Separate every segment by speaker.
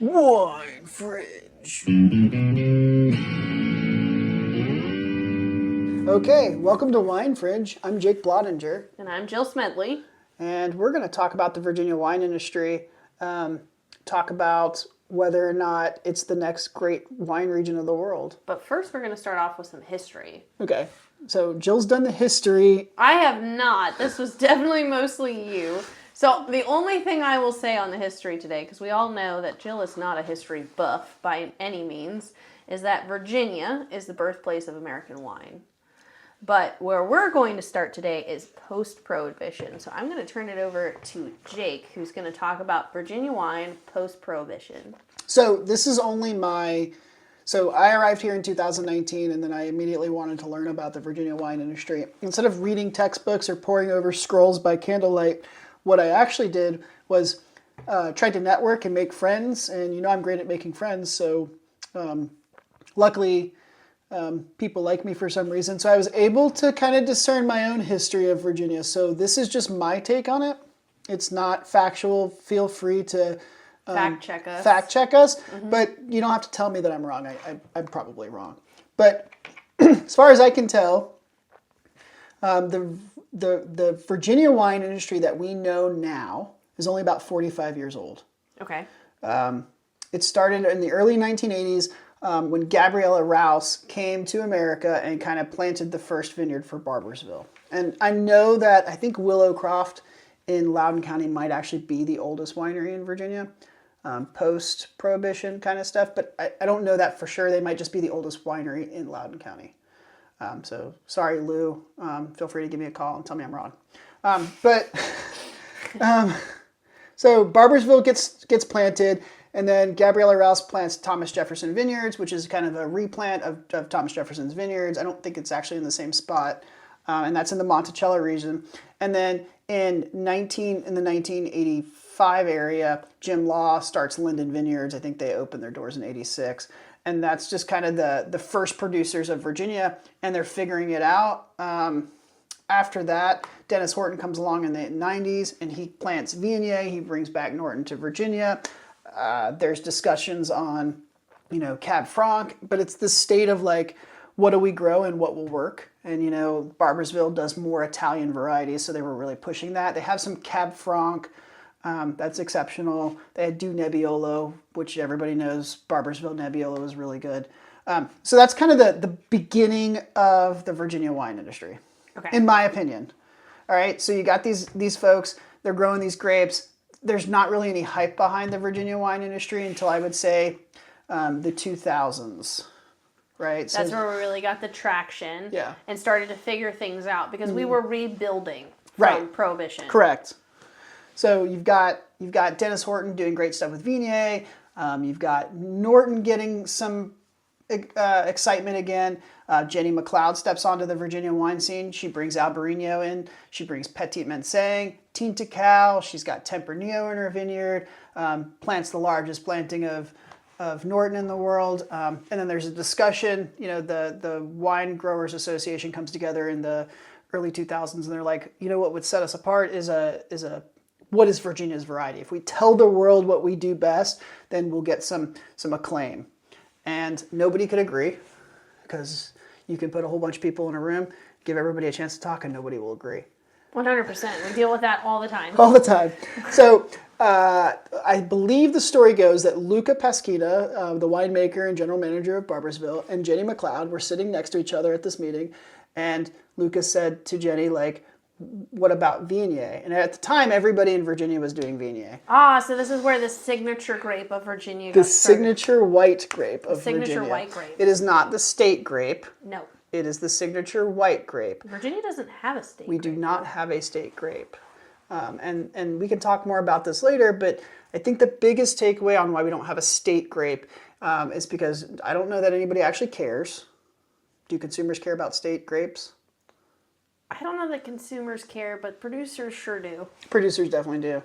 Speaker 1: Wine Fringe. Okay, welcome to Wine Fringe. I'm Jake Blottinger,
Speaker 2: And I'm Jill Smedley.
Speaker 1: and we're going to talk about the Virginia wine industry, talk about whether or not it's the next great wine region of the world.
Speaker 2: But first, we're going to start off with some history.
Speaker 1: Okay, so Jill's done the history.
Speaker 2: I have not. This was definitely mostly you. So, the only thing I will say on the history today, because we all know that Jill is not a history buff by any means, is that Virginia is the birthplace of American wine. But where we're going to start today is post-Prohibition. So I'm going to turn it over to Jake, who's going to talk about Virginia wine post-Prohibition.
Speaker 1: So this is only So I arrived here in 2019, and then I immediately wanted to learn about the Virginia wine industry. Instead of reading textbooks or poring over scrolls by candlelight, what I actually did was tried to network and make friends. And you know I'm great at making friends, so luckily people like me for some reason. So I was able to kind of discern my own history of Virginia. So this is just my take on it. It's not factual. Feel free to
Speaker 2: Fact check us.
Speaker 1: But you don't have to tell me that I'm wrong. I'm probably wrong. But as far as I can tell, the Virginia wine industry that we know now is only about 45 years old.
Speaker 2: Okay.
Speaker 1: It started in the early 1980s when Gabriella Rouse came to America and kind of planted the first vineyard for Barbersville. And I know that I think Willowcroft in Loudoun County might actually be the oldest winery in Virginia, post-Prohibition kind of stuff, but I don't know that for sure. They might just be the oldest winery in Loudoun County. So sorry, Lou. Feel free to give me a call and tell me I'm wrong. So Barbersville gets planted, and then Gabriella Rouse plants Thomas Jefferson Vineyards, which is kind of a replant of Thomas Jefferson's vineyards. I don't think it's actually in the same spot, and that's in the Monticello region. And then in the 1985 area, Jim Law starts Linden Vineyards. I think they opened their doors in '86. And that's just kind of the first producers of Virginia, and they're figuring it out. After that, Dennis Horton comes along in the 90s, and he plants Viognier. He brings back Norton to Virginia. There's discussions on, Cab Franc, but it's the state of like, what do we grow and what will work? And, Barbersville does more Italian varieties, so they were really pushing that. They have some Cab Franc. That's exceptional. They had Do Nebbiolo, which everybody knows. Barbersville Nebbiolo is really good. So that's kind of the beginning of the Virginia wine industry,
Speaker 2: Okay.
Speaker 1: in my opinion. All right, so you got these folks. They're growing these grapes. There's not really any hype behind the Virginia wine industry until I would say the 2000s, right?
Speaker 2: That's where we really got the traction.
Speaker 1: Yeah.
Speaker 2: And started to figure things out because we were rebuilding from
Speaker 1: Right.
Speaker 2: Prohibition.
Speaker 1: Correct. So you've got Dennis Horton doing great stuff with Viognier. You've got Norton getting some excitement again. Jenny McLeod steps onto the Virginia wine scene. She brings Albarino in. She brings Petit Manseng, Tinta Cal. She's got Tempranillo in her vineyard. Plants the largest planting of Norton in the world. And then there's a discussion. The Wine Growers Association comes together in the early 2000s, and they're like, what would set us apart is what is Virginia's variety? If we tell the world what we do best, then we'll get some acclaim. And nobody could agree, because you can put a whole bunch of people in a room, give everybody a chance to talk, and nobody will agree.
Speaker 2: 100%. We deal with that all the time.
Speaker 1: All the time. So I believe the story goes that Luca Pasquina, the winemaker and general manager of Barbersville, and Jenny McLeod were sitting next to each other at this meeting, and Luca said to Jenny, like, what about Viognier? And at the time, everybody in Virginia was doing Viognier.
Speaker 2: So this is where the signature grape of Virginia
Speaker 1: The
Speaker 2: got started.
Speaker 1: signature white grape of Virginia.
Speaker 2: Signature white grape.
Speaker 1: It is not the state grape.
Speaker 2: No.
Speaker 1: It is the signature white grape.
Speaker 2: Virginia doesn't have a state
Speaker 1: We
Speaker 2: grape.
Speaker 1: do not have a state grape. And we can talk more about this later, but I think the biggest takeaway on why we don't have a state grape is because I don't know that anybody actually cares. Do consumers care about state grapes?
Speaker 2: I don't know that consumers care, but producers sure do.
Speaker 1: Producers definitely do.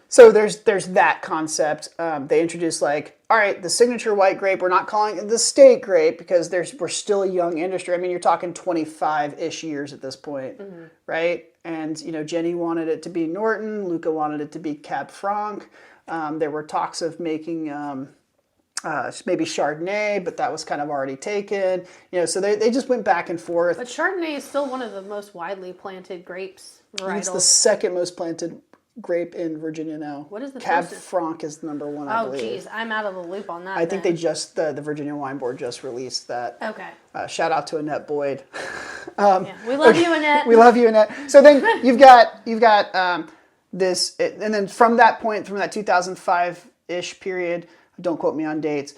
Speaker 1: So there's that concept. They introduced all right, the signature white grape. We're not calling it the state grape because we're still a young industry. I mean, you're talking 25-ish years at this point, right? And Jenny wanted it to be Norton. Luca wanted it to be Cab Franc. There were talks of making maybe Chardonnay, but that was kind of already taken. So they just went back and forth.
Speaker 2: But Chardonnay is still one of the most widely planted grapes varietals.
Speaker 1: It's the second most planted grape in Virginia now.
Speaker 2: What is the
Speaker 1: Cab
Speaker 2: closest?
Speaker 1: Franc is the number one, I
Speaker 2: Oh,
Speaker 1: believe.
Speaker 2: geez, I'm out of the loop on that.
Speaker 1: I think they just the Virginia Wine Board just released that.
Speaker 2: Okay.
Speaker 1: Shout out to Annette Boyd.
Speaker 2: Yeah. We love you, Annette.
Speaker 1: We love you, Annette. So then you've got this, and then from that point, from that 2005-ish period, don't quote me on dates.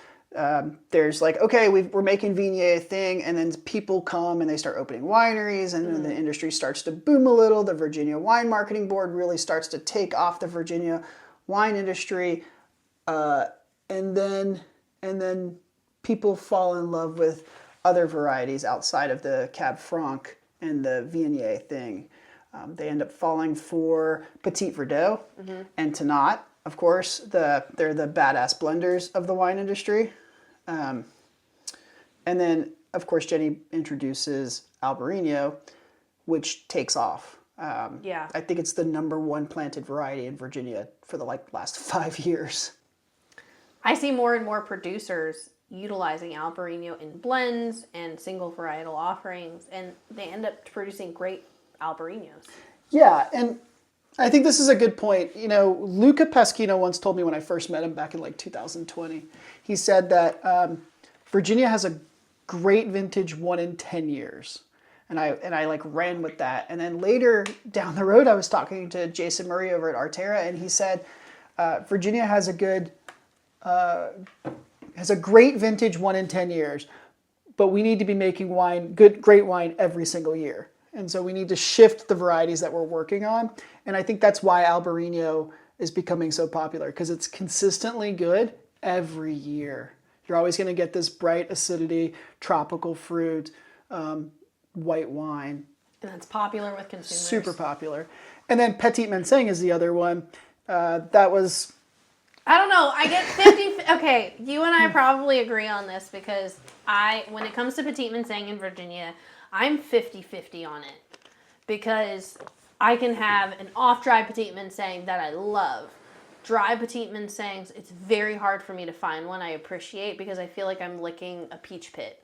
Speaker 1: There's like, okay, we're making Viognier a thing, and then people come and they start opening wineries, and then the industry starts to boom a little. The Virginia Wine Marketing Board really starts to take off the Virginia wine industry, and then people fall in love with other varieties outside of the Cab Franc and the Viognier thing. They end up falling for Petit Verdot and Tannat. Of course, they're the badass blenders of the wine industry. And then, of course, Jenny introduces Albarino, which takes off.
Speaker 2: Yeah.
Speaker 1: I think it's the number one planted variety in Virginia for the last 5 years.
Speaker 2: I see more and more producers utilizing Albarino in blends and single varietal offerings, and they end up producing great Albarinos.
Speaker 1: Yeah, and I think this is a good point. Luca Paschino once told me when I first met him back in 2020, he said that Virginia has a great vintage 1 in 10 years. And I ran with that. And then later down the road, I was talking to Jason Murray over at Arterra, and he said Virginia has a great vintage 1 in 10 years, but we need to be making great wine every single year. And so we need to shift the varieties that we're working on. And I think that's why Albarino is becoming so popular, because it's consistently good every year. You're always going to get this bright acidity, tropical fruit, white wine.
Speaker 2: And that's popular with consumers.
Speaker 1: Super popular. And then Petit Manseng is the other one. That was...
Speaker 2: I don't know. I get 50... Okay, you and I probably agree on this, because when it comes to Petit Manseng in Virginia, I'm 50-50 on it. Because I can have an off-dry Petit Manseng that I love. Dry Petit Mansengs, it's very hard for me to find one I appreciate, because I feel like I'm licking a peach pit.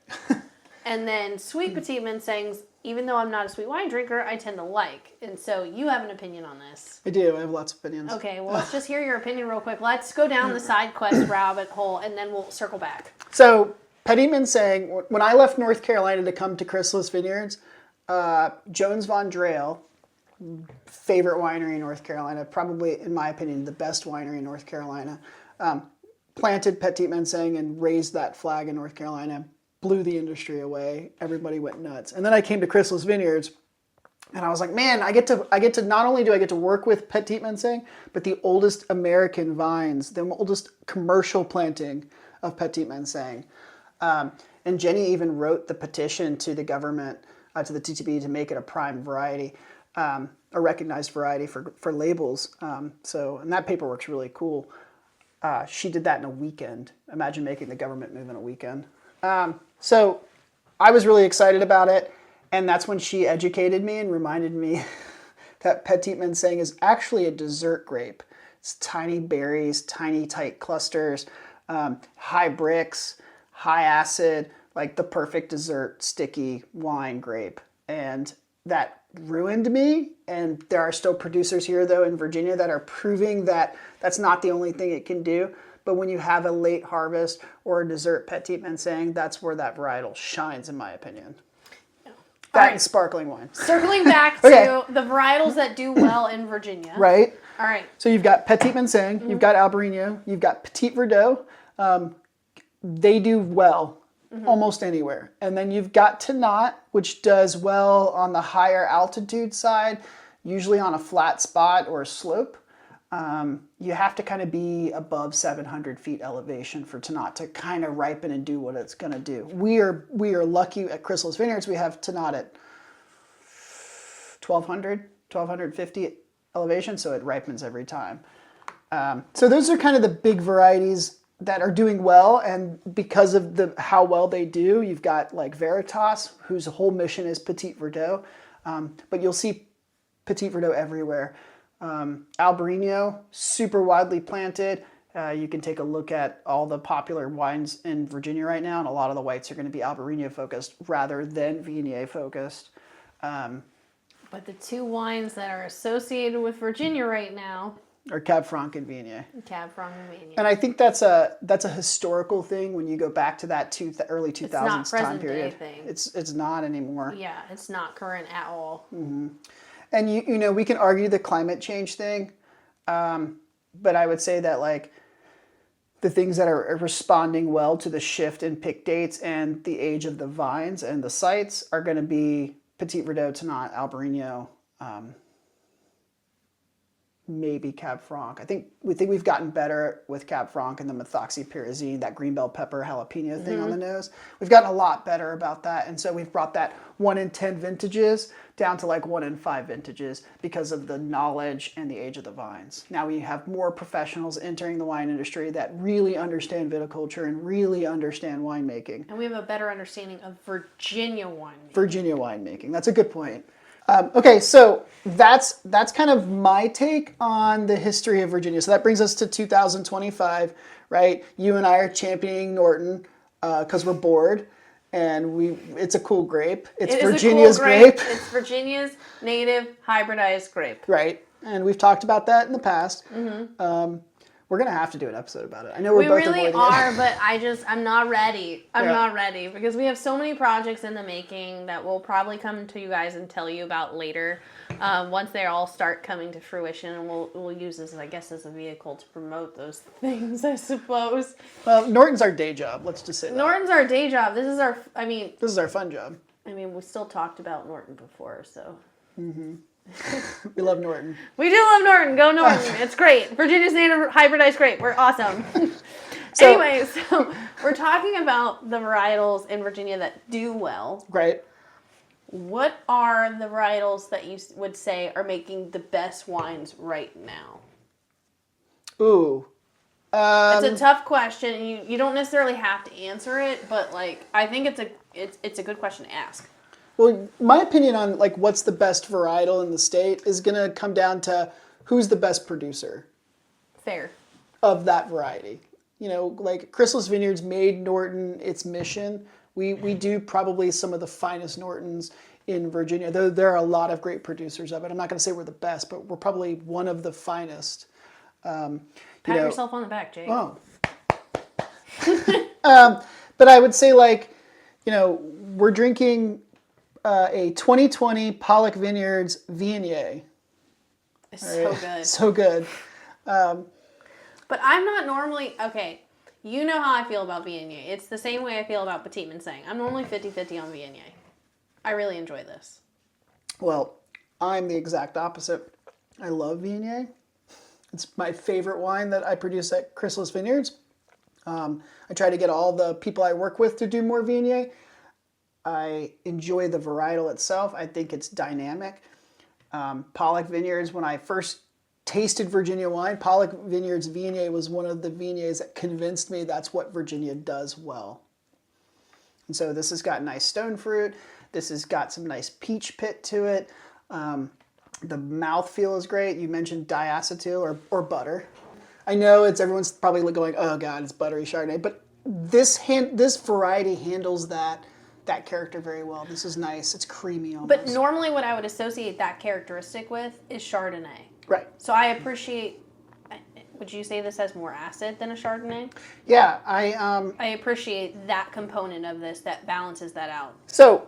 Speaker 2: And then sweet Petit Mansengs, even though I'm not a sweet wine drinker, I tend to like. And so you have an opinion on this.
Speaker 1: I do. I have lots of opinions.
Speaker 2: Okay, well, let's just hear your opinion real quick. Let's go down the side quest rabbit hole, and then we'll circle back.
Speaker 1: So Petit Manseng, when I left North Carolina to come to Chrysalis Vineyards, Jones Von Drael, favorite winery in North Carolina, probably, in my opinion, the best winery in North Carolina, planted Petit Manseng and raised that flag in North Carolina, blew the industry away. Everybody went nuts. And then I came to Chrysalis Vineyards, and I was like, man, I get to not only do I get to work with Petit Manseng, but the oldest American vines, the oldest commercial planting of Petit Manseng. And Jenny even wrote the petition to the government, to the TTB, to make it a prime variety, a recognized variety for labels. And that paperwork's really cool. She did that in a weekend. Imagine making the government move in a weekend. So I was really excited about it. And that's when she educated me and reminded me that Petit Manseng is actually a dessert grape. It's tiny berries, tiny tight clusters, high bricks, high acid, like the perfect dessert sticky wine grape. And that ruined me. And there are still producers here, though, in Virginia that are proving that that's not the only thing it can do. But when you have a late harvest or a dessert Petit Manseng, that's where that varietal shines, in my opinion. That and sparkling wine.
Speaker 2: Circling back to the varietals that do well in Virginia.
Speaker 1: Right.
Speaker 2: All right.
Speaker 1: So you've got Petit Manseng, you've got Albarino, you've got Petit Verdot. They do well almost anywhere. And then you've got Tannat, which does well on the higher altitude side, usually on a flat spot or a slope. You have to kind of be above 700 feet elevation for Tannat to kind of ripen and do what it's going to do. We are lucky at Chrysalis Vineyards. We have Tannat at 1,250 elevation, so it ripens every time. So those are kind of the big varieties that are doing well, and because of how well they do, you've got like Veritas, whose whole mission is Petit Verdot, but you'll see Petit Verdot everywhere. Albarino, super widely planted. You can take a look at all the popular wines in Virginia right now, and a lot of the whites are going to be Albarino focused rather than Viognier focused.
Speaker 2: But the two wines that are associated with Virginia right now
Speaker 1: Or Cab Franc and Viognier.
Speaker 2: Cab Franc and Viognier.
Speaker 1: And I think that's a historical thing when you go back to that early 2000s time period.
Speaker 2: Thing.
Speaker 1: It's not anymore.
Speaker 2: Yeah, it's not current at all.
Speaker 1: Mm-hmm. And you know, we can argue the climate change thing, but I would say that like the things that are responding well to the shift in pick dates and the age of the vines and the sites are going to be Petit Verdot, Tannat, Albarino, maybe Cab Franc. I think we've gotten better with Cab Franc and the methoxypyrazine, that green bell pepper jalapeno thing on the nose. We've gotten a lot better about that, and so we've brought that 1 in 10 vintages down to like 1 in 5 vintages because of the knowledge and the age of the vines. Now we have more professionals entering the wine industry that really understand viticulture and really understand winemaking.
Speaker 2: And we have a better understanding of Virginia winemaking.
Speaker 1: Virginia winemaking. That's a good point. Okay, so that's kind of my take on the history of Virginia. So that brings us to 2025, right? You and I are championing Norton because we're bored, and it's a cool grape. It's Virginia's grape.
Speaker 2: It's Virginia's native hybridized grape.
Speaker 1: Right, and we've talked about that in the past. We're going to have to do an episode about it. I know we both
Speaker 2: really are, but I'm not ready. I'm
Speaker 1: Yeah.
Speaker 2: not ready because we have so many projects in the making that we'll probably come to you guys and tell you about later once they all start coming to fruition. And we'll use this, I guess, as a vehicle to promote those things, I suppose.
Speaker 1: Well, Norton's our day job. Let's just say that.
Speaker 2: Norton's our day job. This is our
Speaker 1: fun job.
Speaker 2: I mean, we still talked about Norton before, so.
Speaker 1: We love Norton.
Speaker 2: We do love Norton. Go Norton. It's great. Virginia's native hybridized grape. We're awesome.
Speaker 1: So
Speaker 2: we're talking about the varietals in Virginia that do well.
Speaker 1: Right.
Speaker 2: What are the varietals that you would say are making the best wines right now?
Speaker 1: Ooh.
Speaker 2: It's a tough question, and you don't necessarily have to answer it, but like I think it's a good question to ask.
Speaker 1: Well, my opinion on like what's the best varietal in the state is going to come down to who's the best producer.
Speaker 2: Fair.
Speaker 1: Of that variety. You know, like Chrysalis Vineyards made Norton its mission. We do probably some of the finest Nortons in Virginia. Though there are a lot of great producers of it. I'm not going to say we're the best, but we're probably one of the finest.
Speaker 2: Pat yourself on the back, Jake.
Speaker 1: Oh. But I would say like, you know, we're drinking a 2020 Pollock Vineyards Viognier.
Speaker 2: It's so good.
Speaker 1: So good.
Speaker 2: But I'm not normally, okay, you know how I feel about Viognier. It's the same way I feel about Petit Manseng. I'm normally 50-50 on Viognier. I really enjoy this.
Speaker 1: Well, I'm the exact opposite. I love Viognier. It's my favorite wine that I produce at Chrysalis Vineyards. I try to get all the people I work with to do more Viognier. I enjoy the varietal itself. I think it's dynamic. Pollock Vineyards, when I first tasted Virginia wine, Pollock Vineyards Viognier was one of the Viogniers that convinced me that's what Virginia does well. And so this has got nice stone fruit. This has got some nice peach pit to it. The mouthfeel is great. You mentioned diacetyl or butter. I know everyone's probably going, oh God, it's buttery Chardonnay, but this variety handles that character very well. This is nice. It's creamy almost.
Speaker 2: But normally what I would associate that characteristic with is Chardonnay.
Speaker 1: Right.
Speaker 2: So I appreciate, would you say this has more acid than a Chardonnay?
Speaker 1: Yeah,
Speaker 2: I appreciate that component of this that balances that out.
Speaker 1: So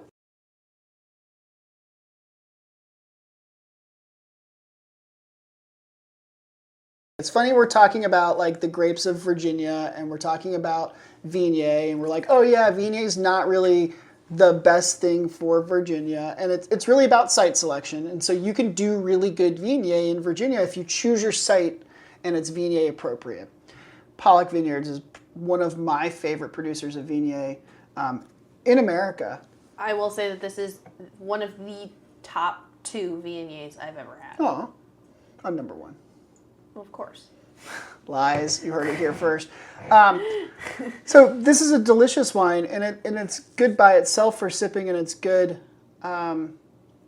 Speaker 1: it's funny we're talking about like the grapes of Virginia and we're talking about Viognier and we're like, oh yeah, Viognier is not really the best thing for Virginia, and it's really about site selection. And so you can do really good Viognier in Virginia if you choose your site and it's Viognier appropriate. Pollock Vineyards is one of my favorite producers of Viognier in America.
Speaker 2: I will say that this is one of the top 2 Viogniers I've ever had.
Speaker 1: Oh, I'm number 1.
Speaker 2: Well, of course.
Speaker 1: Lies. You heard it here first. So this is a delicious wine, and it's good by itself for sipping, and it's good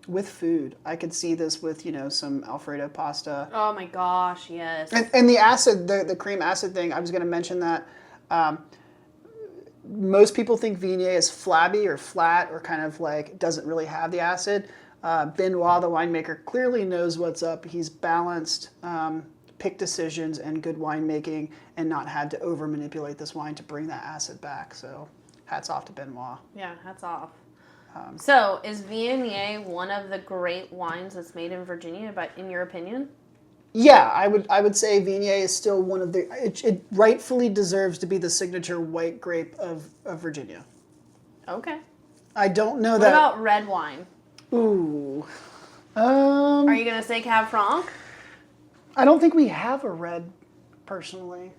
Speaker 1: with food. I could see this with, some Alfredo pasta.
Speaker 2: Oh my gosh, yes.
Speaker 1: And the acid, the cream acid thing, I was going to mention that. Most people think Viognier is flabby or flat or kind of like doesn't really have the acid. Benoit, the winemaker, clearly knows what's up. He's balanced, pick decisions and good winemaking and not had to over manipulate this wine to bring that acid back. So hats off to Benoit.
Speaker 2: Yeah, hats off. So, is Viognier one of the great wines that's made in Virginia, in your opinion?
Speaker 1: Yeah, I would say Viognier is still one of the. It rightfully deserves to be the signature white grape of Virginia.
Speaker 2: Okay.
Speaker 1: I don't know
Speaker 2: What
Speaker 1: that.
Speaker 2: about red wine?
Speaker 1: Ooh.
Speaker 2: Are you gonna say Cab Franc?
Speaker 1: I don't think we have a red, personally.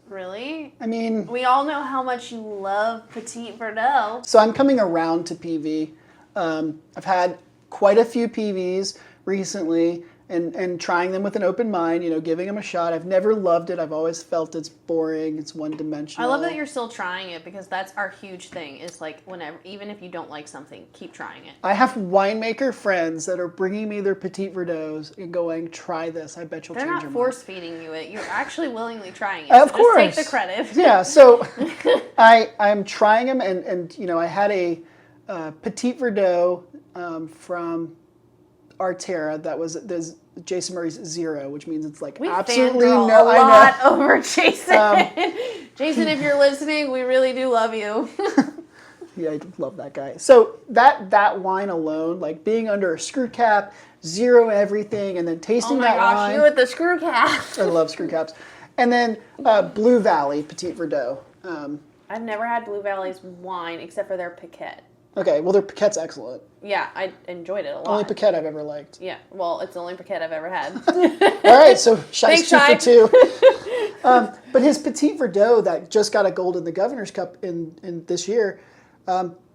Speaker 2: Really?
Speaker 1: I mean,
Speaker 2: We all know how much you love Petit Verdot.
Speaker 1: so I'm coming around to PV. I've had quite a few PVs recently and trying them with an open mind, giving them a shot. I've never loved it. I've always felt it's boring. It's one-dimensional.
Speaker 2: I love that you're still trying it because that's our huge thing is like whenever, even if you don't like something, keep trying it.
Speaker 1: I have winemaker friends that are bringing me their Petit Verdots and going, try this. I bet you'll
Speaker 2: They're
Speaker 1: change
Speaker 2: not
Speaker 1: your
Speaker 2: force feeding you it. You're actually willingly trying it.
Speaker 1: Of
Speaker 2: so
Speaker 1: course.
Speaker 2: Just take the credit.
Speaker 1: Yeah, so I'm trying them, and I had a Petit Verdot from Arterra that was there's Jason Murray's Zero, which means it's like
Speaker 2: We
Speaker 1: absolutely
Speaker 2: fangirl
Speaker 1: no.
Speaker 2: a
Speaker 1: I
Speaker 2: lot over Jason.
Speaker 1: Um,
Speaker 2: Jason, if you're listening, we really do love you.
Speaker 1: Yeah, I love that guy. So that wine alone, like being under a screw cap, zero everything, and then
Speaker 2: Oh
Speaker 1: tasting
Speaker 2: my
Speaker 1: that
Speaker 2: gosh,
Speaker 1: wine.
Speaker 2: you with the screw cap.
Speaker 1: I love screw caps. And then Blue Valley Petit Verdot.
Speaker 2: I've never had Blue Valley's wine except for their Piquette.
Speaker 1: Okay, well, their Piquette's excellent.
Speaker 2: Yeah, I enjoyed it a lot.
Speaker 1: Only Piquette I've ever liked.
Speaker 2: Yeah, well, it's the only Piquette I've ever had.
Speaker 1: All right, so Shi's
Speaker 2: Thanks,
Speaker 1: 2 for
Speaker 2: Shi.
Speaker 1: 2. But his Petit Verdot that just got a gold in the Governor's Cup in this year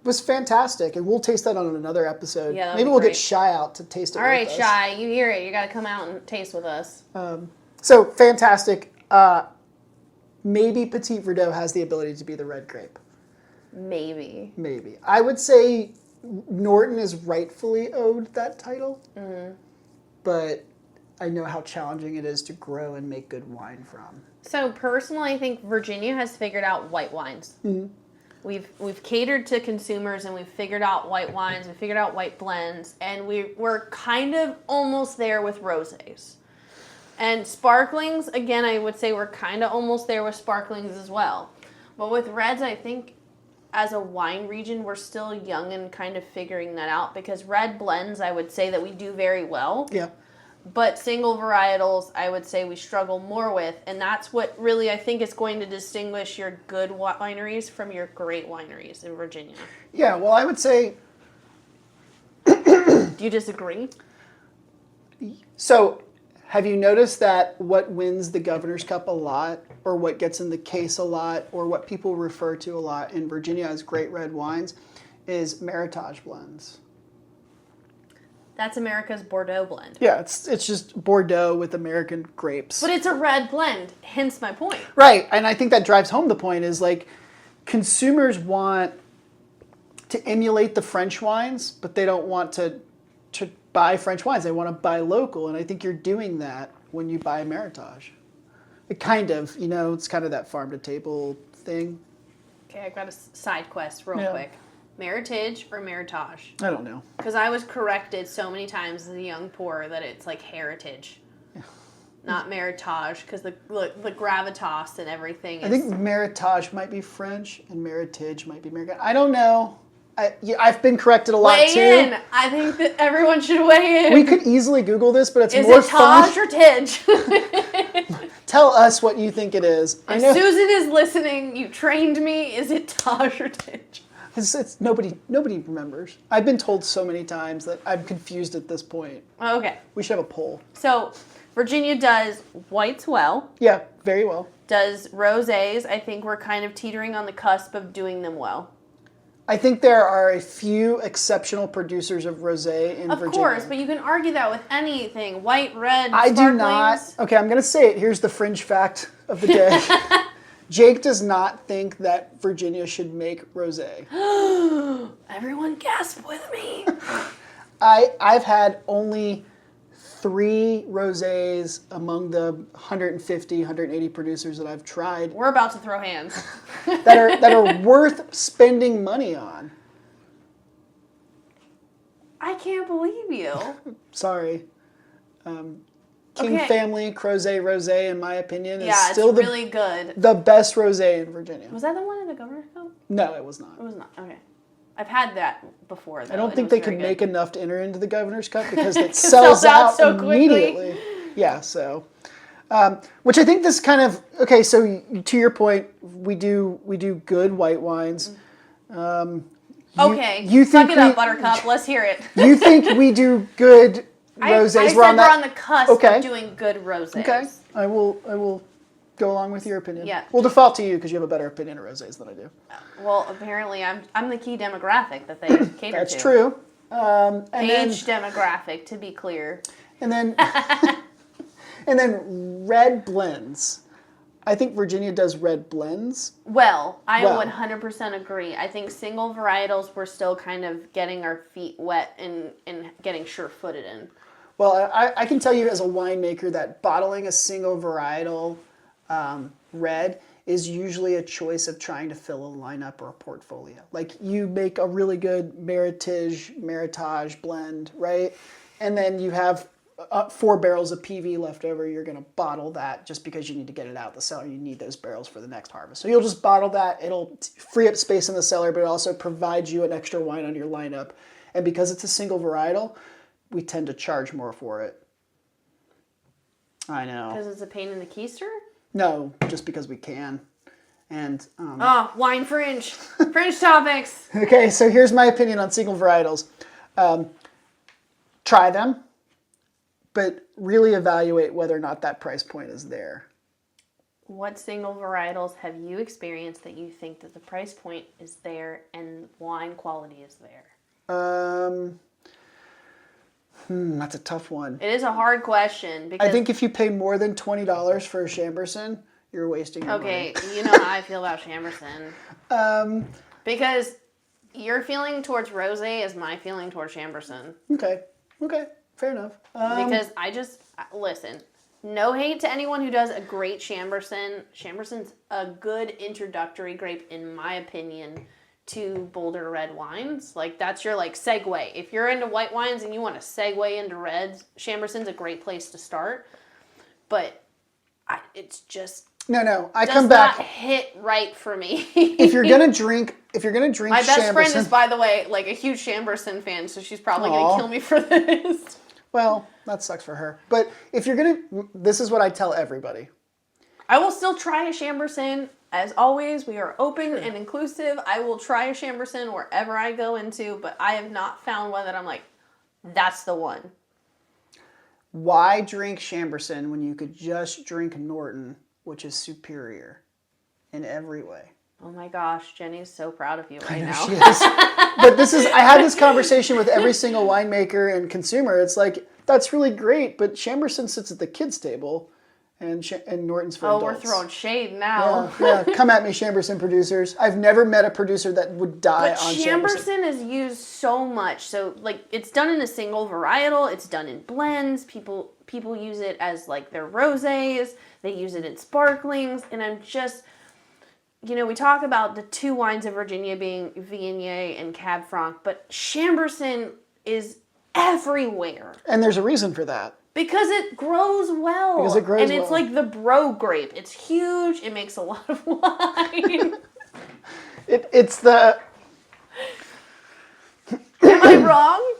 Speaker 1: was fantastic, and we'll taste that on another episode.
Speaker 2: Yeah, that'd
Speaker 1: Maybe
Speaker 2: be
Speaker 1: we'll
Speaker 2: great.
Speaker 1: get Shi out to taste it
Speaker 2: All
Speaker 1: with
Speaker 2: right,
Speaker 1: us.
Speaker 2: Shi, you hear it. You got to come out and taste with us.
Speaker 1: So fantastic. Maybe Petit Verdot has the ability to be the red grape.
Speaker 2: Maybe.
Speaker 1: Maybe. I would say Norton is rightfully owed that title, but I know how challenging it is to grow and make good wine from.
Speaker 2: So personally, I think Virginia has figured out white wines.
Speaker 1: Mm-hmm.
Speaker 2: We've catered to consumers and we've figured out white wines, we figured out white blends, and we're kind of almost there with rosés. And sparklings, again, I would say we're kind of almost there with sparklings as well. But with reds, I think as a wine region, we're still young and kind of figuring that out because red blends, I would say that we do very well.
Speaker 1: Yeah.
Speaker 2: But single varietals, I would say we struggle more with. And that's what really I think is going to distinguish your good wineries from your great wineries in Virginia.
Speaker 1: Yeah, well, I would say,
Speaker 2: Do you disagree?
Speaker 1: so have you noticed that what wins the Governor's Cup a lot, or what gets in the case a lot, or what people refer to a lot in Virginia as great red wines is Meritage blends?
Speaker 2: That's America's Bordeaux blend.
Speaker 1: Yeah, it's just Bordeaux with American grapes.
Speaker 2: But it's a red blend, hence my point.
Speaker 1: Right, and I think that drives home the point is like consumers want to emulate the French wines, but they don't want to buy French wines. They want to buy local, and I think you're doing that when you buy Meritage. It kind of, it's kind of that farm to table thing.
Speaker 2: Okay, I've got a side quest real
Speaker 1: Yeah.
Speaker 2: quick. Meritage or Meritage?
Speaker 1: I don't know.
Speaker 2: Because I was corrected so many times as a young poor that it's like heritage, not Meritage, because the gravitas and everything is...
Speaker 1: I think Meritage might be French and Meritage might be American. I don't know. I've been corrected a lot too.
Speaker 2: Weigh in! I think that everyone should weigh in.
Speaker 1: We could easily Google this, but it's
Speaker 2: Is
Speaker 1: more
Speaker 2: it Taj
Speaker 1: fun.
Speaker 2: or Tidge?
Speaker 1: Tell us what you think it is. I
Speaker 2: If
Speaker 1: know
Speaker 2: Susan is listening, you trained me. Is it Taj or Tidge?
Speaker 1: it's nobody remembers. I've been told so many times that I'm confused at this point.
Speaker 2: Okay.
Speaker 1: We should have a poll.
Speaker 2: So, Virginia does whites well,
Speaker 1: Yeah, very well.
Speaker 2: does rosés. I think we're kind of teetering on the cusp of doing them well.
Speaker 1: I think there are a few exceptional producers of rosé in Virginia.
Speaker 2: Of course, but you can argue that with anything. White, red,
Speaker 1: I do
Speaker 2: sparklings.
Speaker 1: not. Okay, I'm going to say it. Here's the fringe fact of the day. Jake does not think that Virginia should make rosé.
Speaker 2: Everyone gasp with me.
Speaker 1: I've had only 3 rosés among the 150, 180 producers that I've tried
Speaker 2: We're about to throw hands.
Speaker 1: that are worth spending money on.
Speaker 2: I can't believe you.
Speaker 1: Sorry. King
Speaker 2: Okay.
Speaker 1: Family Crozet Rosé, in my opinion, is
Speaker 2: Yeah,
Speaker 1: still
Speaker 2: it's really good.
Speaker 1: the best rosé in Virginia.
Speaker 2: Was that the one in the Governor's Cup?
Speaker 1: No, it was not.
Speaker 2: It was not. Okay. I've had that before, though.
Speaker 1: I don't
Speaker 2: and
Speaker 1: think
Speaker 2: it
Speaker 1: they
Speaker 2: was
Speaker 1: could
Speaker 2: very
Speaker 1: make
Speaker 2: good.
Speaker 1: enough to enter into the Governor's Cup because it
Speaker 2: sells
Speaker 1: sells
Speaker 2: out
Speaker 1: out
Speaker 2: so quickly.
Speaker 1: immediately. Yeah, so which I think this kind of okay. So to your point, we do good white wines.
Speaker 2: Okay,
Speaker 1: you
Speaker 2: suck
Speaker 1: think
Speaker 2: it up, Buttercup. Let's hear it.
Speaker 1: You think we do good rosés?
Speaker 2: I said we're on the cusp of doing good rosés.
Speaker 1: Okay, I will go along with your opinion.
Speaker 2: Yeah.
Speaker 1: We'll default to you because you have a better opinion of rosés than I do.
Speaker 2: Well, apparently I'm the key demographic that they cater
Speaker 1: That's
Speaker 2: to.
Speaker 1: true.
Speaker 2: Age demographic, to be clear.
Speaker 1: And then and then red blends. I think Virginia does red blends.
Speaker 2: Well, I would 100% agree. I think single varietals, we're still kind of getting our feet wet and getting sure-footed in.
Speaker 1: Well, I can tell you as a winemaker that bottling a single varietal red is usually a choice of trying to fill a lineup or a portfolio. Like you make a really good Meritage blend, right? And then you have 4 barrels of PV left over. You're going to bottle that just because you need to get it out of the cellar. You need those barrels for the next harvest. So you'll just bottle that. It'll free up space in the cellar, but it also provides you an extra wine on your lineup. And because it's a single varietal, we tend to charge more for it. I know.
Speaker 2: Because it's a pain in the keister?
Speaker 1: No, just because we can. And
Speaker 2: Wine Fringe. Fringe topics.
Speaker 1: okay, so here's my opinion on single varietals. Try them, but really evaluate whether or not that price point is there.
Speaker 2: What single varietals have you experienced that you think that the price point is there and wine quality is there?
Speaker 1: That's a tough one.
Speaker 2: It is a hard question because
Speaker 1: I think if you pay more than $20 for a Chamberson, you're wasting your money.
Speaker 2: okay, you know how I feel about Chamberson. Because your feeling towards rosé is my feeling towards Chamberson.
Speaker 1: Okay, fair enough.
Speaker 2: Because listen, no hate to anyone who does a great Chamberson. Chamberson's a good introductory grape, in my opinion, to bolder red wines. Like, that's your, segue. If you're into white wines and you want to segue into reds, Chamberson's a great place to start. But it's just...
Speaker 1: No, I
Speaker 2: does
Speaker 1: come back.
Speaker 2: not hit right for me.
Speaker 1: If you're gonna drink
Speaker 2: my best
Speaker 1: Chamberson,
Speaker 2: friend is, by the way, a huge Chamberson fan, so she's probably going to kill me for this.
Speaker 1: Well, that sucks for her. But if you're gonna, this is what I tell everybody.
Speaker 2: I will still try a Chamberson. As always, we are open and inclusive. I will try a Chamberson wherever I go into, but I have not found one that I'm like, that's the one.
Speaker 1: Why drink Chamberson when you could just drink Norton, which is superior in every way?
Speaker 2: Oh my gosh, Jenny's so proud of you right now.
Speaker 1: She is. But I had this conversation with every single winemaker and consumer. It's like, that's really great, but Chamberson sits at the kids' table and Norton's for adults.
Speaker 2: We're throwing shade now.
Speaker 1: Yeah, come at me, Chamberson producers. I've never met a producer that would die on Chamberson.
Speaker 2: Chamberson is used so much. So, it's done in a single varietal. It's done in blends. People use it as, their rosés. They use it in sparklings. And I'm just... we talk about the 2 wines of Virginia being Viognier and Cab Franc, but Chamberson is everywhere.
Speaker 1: And there's a reason for that.
Speaker 2: Because it grows well. And it's like the bro grape. It's huge. It makes a lot of wine.
Speaker 1: It's the...
Speaker 2: Am I wrong?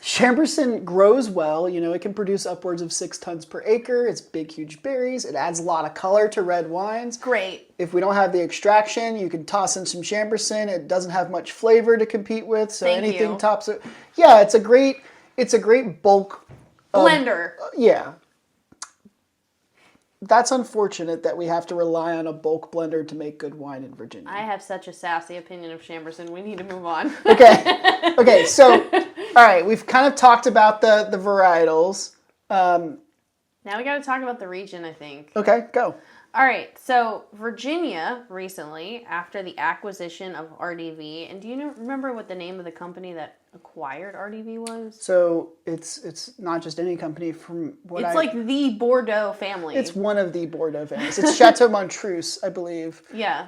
Speaker 1: Chamberson grows well. It can produce upwards of 6 tons per acre. It's big, huge berries. It adds a lot of color to red wines.
Speaker 2: Great.
Speaker 1: If we don't have the extraction, you can toss in some Chamberson. It doesn't have much flavor to compete with, so anything tops it. Yeah, it's a great bulk
Speaker 2: blender.
Speaker 1: Yeah. That's unfortunate that we have to rely on a bulk blender to make good wine in Virginia.
Speaker 2: I have such a sassy opinion of Chamberson. We need to move on.
Speaker 1: Okay, so, all right, we've kind of talked about the varietals.
Speaker 2: Now we got to talk about the region, I think.
Speaker 1: Okay, go.
Speaker 2: All right, so Virginia recently, after the acquisition of RDV, and do you remember what the name of the company that acquired RDV was?
Speaker 1: So it's not just any company from what
Speaker 2: It's like the Bordeaux family.
Speaker 1: It's one of the Bordeaux families. It's Chateau Montreuil, I believe.
Speaker 2: Yeah.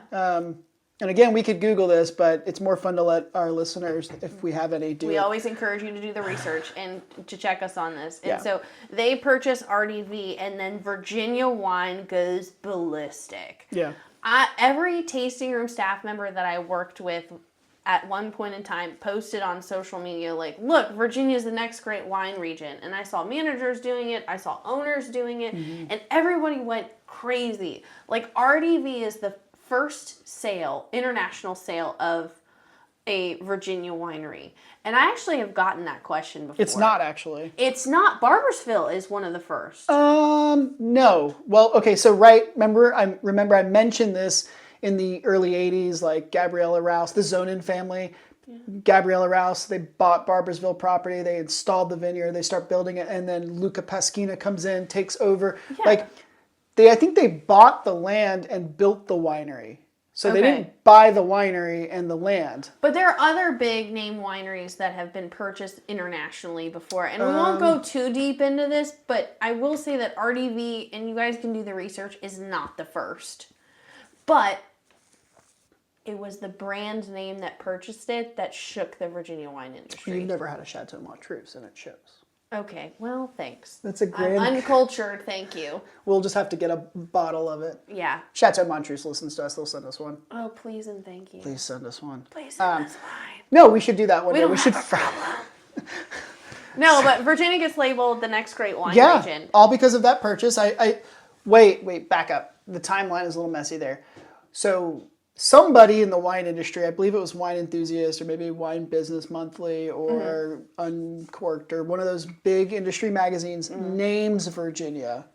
Speaker 1: And again, we could Google this, but it's more fun to let our listeners, if we have any, do
Speaker 2: We
Speaker 1: it.
Speaker 2: always encourage you to do the research and to check us on this. And
Speaker 1: Yeah.
Speaker 2: so they purchase RDV, and then Virginia wine goes ballistic.
Speaker 1: Yeah.
Speaker 2: Every tasting room staff member that I worked with at one point in time posted on social media like, look, Virginia's the next great wine region. And I saw managers doing it. I saw owners doing it. And everybody went crazy. Like, RDV is the first international sale of a Virginia winery. And I actually have gotten that question before.
Speaker 1: It's not actually.
Speaker 2: It's not. Barbersville is one of the first.
Speaker 1: No. Well, okay, so remember I mentioned this in the early 80s, like Gabriella Rouse, the Zonin family. Yeah. Gabriella Rouse, they bought Barbersville property, they installed the vineyard, they start building it, and then Luca Pasquina comes in, takes over. Yeah. I think they bought the land and built the winery. So they didn't buy the winery and the land.
Speaker 2: But there are other big name wineries that have been purchased internationally before. And we won't go too deep into this, but I will say that RDV, and you guys can do the research, is not the first. But it was the brand name that purchased it that shook the Virginia wine industry.
Speaker 1: You've never had a Chateau Montreuil, and it shows.
Speaker 2: Okay, well, thanks.
Speaker 1: That's a great...
Speaker 2: I'm uncultured, thank you.
Speaker 1: We'll just have to get a bottle of it.
Speaker 2: Yeah.
Speaker 1: Chateau Montreuil listens to us. They'll send us one.
Speaker 2: Oh, please and thank you.
Speaker 1: Please send us one.
Speaker 2: Please send us wine.
Speaker 1: No, we should do that one day. We should...
Speaker 2: No, but Virginia gets labeled the next great wine region.
Speaker 1: Yeah, all because of that purchase. Wait, back up. The timeline is a little messy there. So... somebody in the wine industry, I believe it was Wine Enthusiast or maybe Wine Business Monthly or Uncorked or one of those big industry magazines names Virginia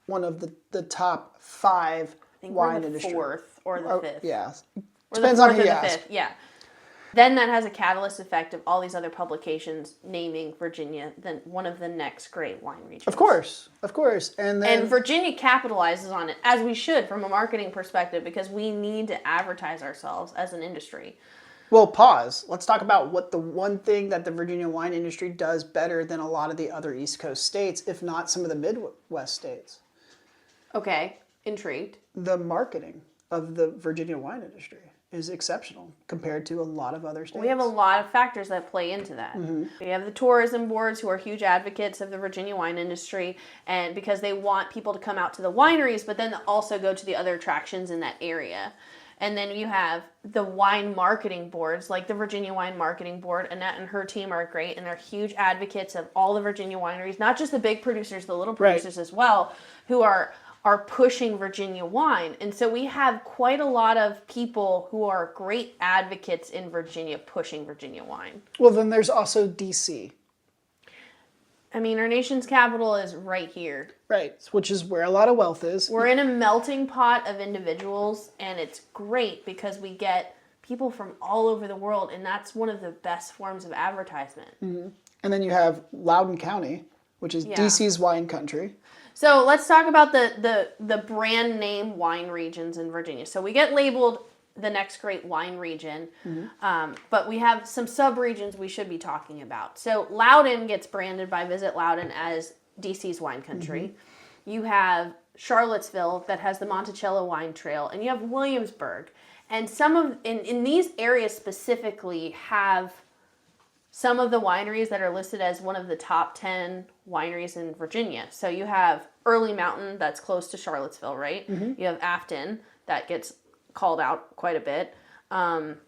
Speaker 1: one of the top 5 wine industry.
Speaker 2: Fourth or the fifth.
Speaker 1: Yeah.
Speaker 2: Or
Speaker 1: Depends
Speaker 2: the
Speaker 1: on
Speaker 2: fourth
Speaker 1: who
Speaker 2: or
Speaker 1: you
Speaker 2: the
Speaker 1: ask.
Speaker 2: fifth. Yeah. Then that has a catalyst effect of all these other publications naming Virginia one of the next great wine regions.
Speaker 1: Of course. And
Speaker 2: Virginia capitalizes on it, as we should from a marketing perspective, because we need to advertise ourselves as an industry.
Speaker 1: Well, pause. Let's talk about what the one thing that the Virginia wine industry does better than a lot of the other East Coast states, if not some of the Midwest states.
Speaker 2: Okay, intrigued.
Speaker 1: The marketing of the Virginia wine industry is exceptional compared to a lot of other states.
Speaker 2: We have a lot of factors that play into that. Mm-hmm. We have the tourism boards who are huge advocates of the Virginia wine industry, and because they want people to come out to the wineries, but then also go to the other attractions in that area. And then you have the wine marketing boards, like the Virginia Wine Marketing Board. Annette and her team are great, and they're huge advocates of all the Virginia wineries, not just the big producers, the little producers as well, who are pushing Virginia wine. And so we have quite a lot of people who are great advocates in Virginia pushing Virginia wine.
Speaker 1: Well, then there's also DC.
Speaker 2: I mean, our nation's capital is right here.
Speaker 1: Right, which is where a lot of wealth is.
Speaker 2: We're in a melting pot of individuals, and it's great because we get people from all over the world, and that's one of the best forms of advertisement.
Speaker 1: Mm-hmm. And then you have Loudoun County, which is DC's wine country.
Speaker 2: So let's talk about the brand name wine regions in Virginia. So we get labeled the next great wine region, but we have some sub-regions we should be talking about. So Loudoun gets branded by Visit Loudoun as DC's wine country. Mm-hmm. You have Charlottesville that has the Monticello Wine Trail, and you have Williamsburg. And in these areas specifically have some of the wineries that are listed as one of the top 10 wineries in Virginia. So you have Early Mountain, that's close to Charlottesville, right? Mm-hmm. You have Afton, that gets called out quite a bit. I'm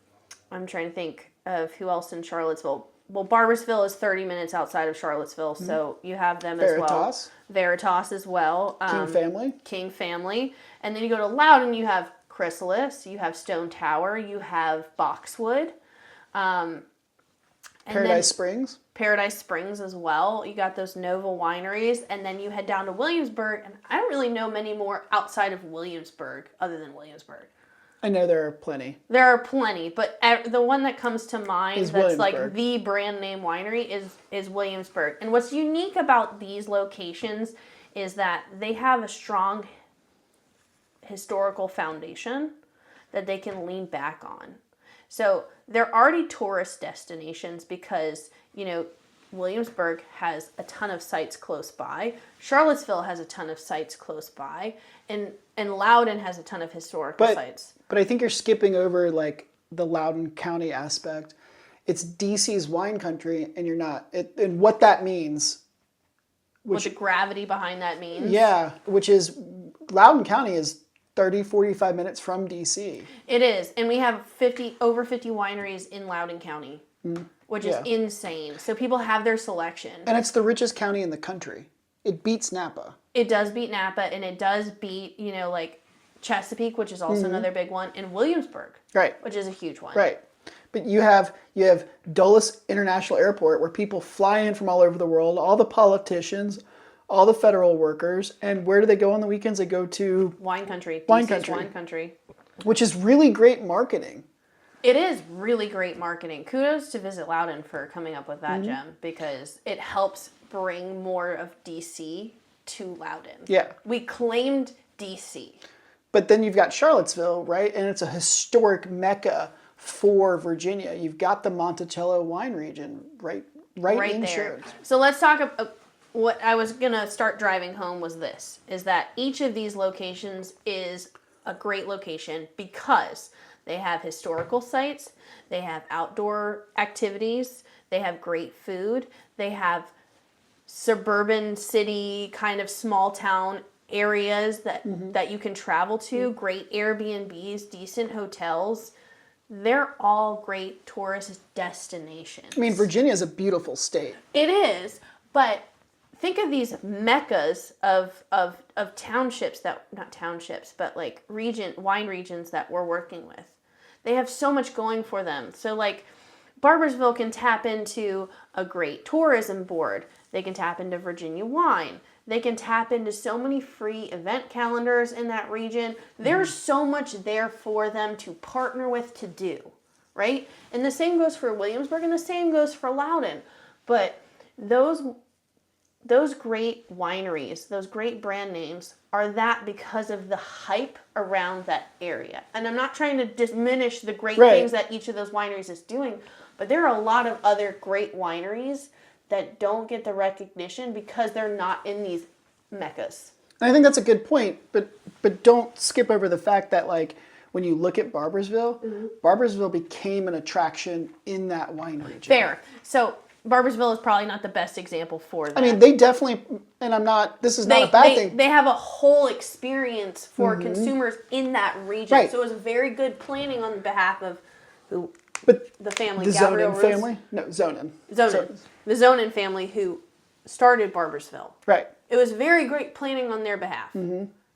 Speaker 2: trying to think of who else in Charlottesville. Well, Barbersville is 30 minutes outside of Charlottesville, so you have them as well. Veritas as well. King Family. And then you go to Loudoun, you have Chrysalis, you have Stone Tower, you have Boxwood.
Speaker 1: Paradise Springs
Speaker 2: as well. You got those Nova wineries, and then you head down to Williamsburg, and I don't really know many more outside of Williamsburg other than Williamsburg.
Speaker 1: I know there are plenty.
Speaker 2: But the one that comes to mind that's like the brand name winery is Williamsburg. And what's unique about these locations is that they have a strong historical foundation that they can lean back on. So they're already tourist destinations because, Williamsburg has a ton of sites close by. Charlottesville has a ton of sites close by. And Loudoun has a ton of historical sites.
Speaker 1: But I think you're skipping over like the Loudoun County aspect. It's DC's wine country, and you're not. And what that means.
Speaker 2: What the gravity behind that means.
Speaker 1: Yeah, which is Loudoun County is 30, 45 minutes from DC.
Speaker 2: It is. And we have over 50 wineries in Loudoun County. Which is insane. So people have their selection.
Speaker 1: And it's the richest county in the country. It beats Napa.
Speaker 2: It does beat Napa, and it does beat, like Chesapeake, which is also another big one, and Williamsburg,
Speaker 1: right,
Speaker 2: which is a huge one.
Speaker 1: Right. But you have Dulles International Airport, where people fly in from all over the world, all the politicians, all the federal workers, and where do they go on the weekends? They go to
Speaker 2: wine country.
Speaker 1: Wine
Speaker 2: DC's
Speaker 1: country.
Speaker 2: Wine country.
Speaker 1: Which is really great marketing.
Speaker 2: It is really great marketing. Kudos to Visit Loudoun for coming up with that gem, because it helps bring more of DC to Loudoun.
Speaker 1: Yeah.
Speaker 2: We claimed DC.
Speaker 1: But then you've got Charlottesville, right? And it's a historic mecca for Virginia. You've got the Monticello wine region right in
Speaker 2: there.
Speaker 1: Sherwood.
Speaker 2: So let's talk about what I was going to start driving home was this, is that each of these locations is a great location because they have historical sites, they have outdoor activities, they have great food, they have suburban city kind of small town areas that you can travel to, great Airbnbs, decent hotels. They're all great tourist destinations.
Speaker 1: I mean, Virginia is a beautiful state.
Speaker 2: It is, but think of these meccas of townships not townships, but like wine regions that we're working with. They have so much going for them. So like Barboursville can tap into a great tourism board. They can tap into Virginia wine. They can tap into so many free event calendars in that region. There's so much there for them to partner with to do, right? And the same goes for Williamsburg, and the same goes for Loudoun. But those great wineries, those great brand names, are that because of the hype around that area. And I'm not trying to diminish the great things that each of those wineries is doing, but there are a lot of other great wineries that don't get the recognition because they're not in these meccas.
Speaker 1: And I think that's a good point, but don't skip over the fact that like when you look at Barboursville, Barboursville became an attraction in that wine region.
Speaker 2: Fair. So Barboursville is probably not the best example for that.
Speaker 1: I mean, they definitely, and this is not a bad thing.
Speaker 2: They have a whole experience for consumers in that region.
Speaker 1: Right.
Speaker 2: So it was very good planning on behalf of the family.
Speaker 1: The
Speaker 2: Gabriel
Speaker 1: Zonin family? No, Zonin.
Speaker 2: Zonin. The Zonin family who started Barboursville.
Speaker 1: Right.
Speaker 2: It was very great planning on their behalf.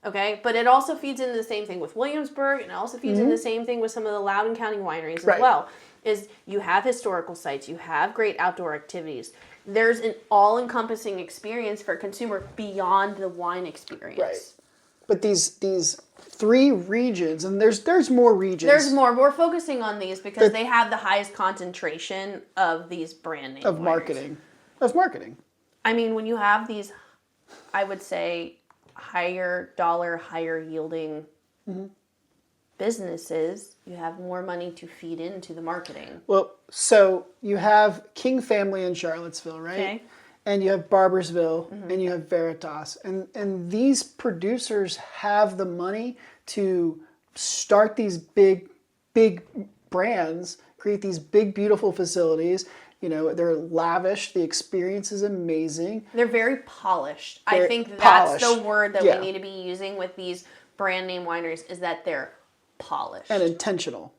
Speaker 2: Okay? But it also feeds into the same thing with Williamsburg, and it also feeds into the same thing with some of the Loudoun County wineries as well. Is you have historical sites, you have great outdoor activities. There's an all-encompassing experience for a consumer beyond the wine experience.
Speaker 1: Right. But these three regions, and there's more regions.
Speaker 2: There's more. We're focusing on these because they have the highest concentration of these brand name
Speaker 1: of
Speaker 2: wineries.
Speaker 1: marketing.
Speaker 2: I mean, when you have these, I would say, higher dollar, higher yielding businesses, you have more money to feed into the marketing.
Speaker 1: Well, so you have King family in Charlottesville, right?
Speaker 2: Okay.
Speaker 1: And you have Barboursville, and you have Veritas. And these producers have the money to start these big brands, create these big, beautiful facilities. They're lavish. The experience is amazing.
Speaker 2: They're very polished. I think that's
Speaker 1: polished.
Speaker 2: the word that we need to be using with these brand name wineries, is that they're polished.
Speaker 1: And intentional.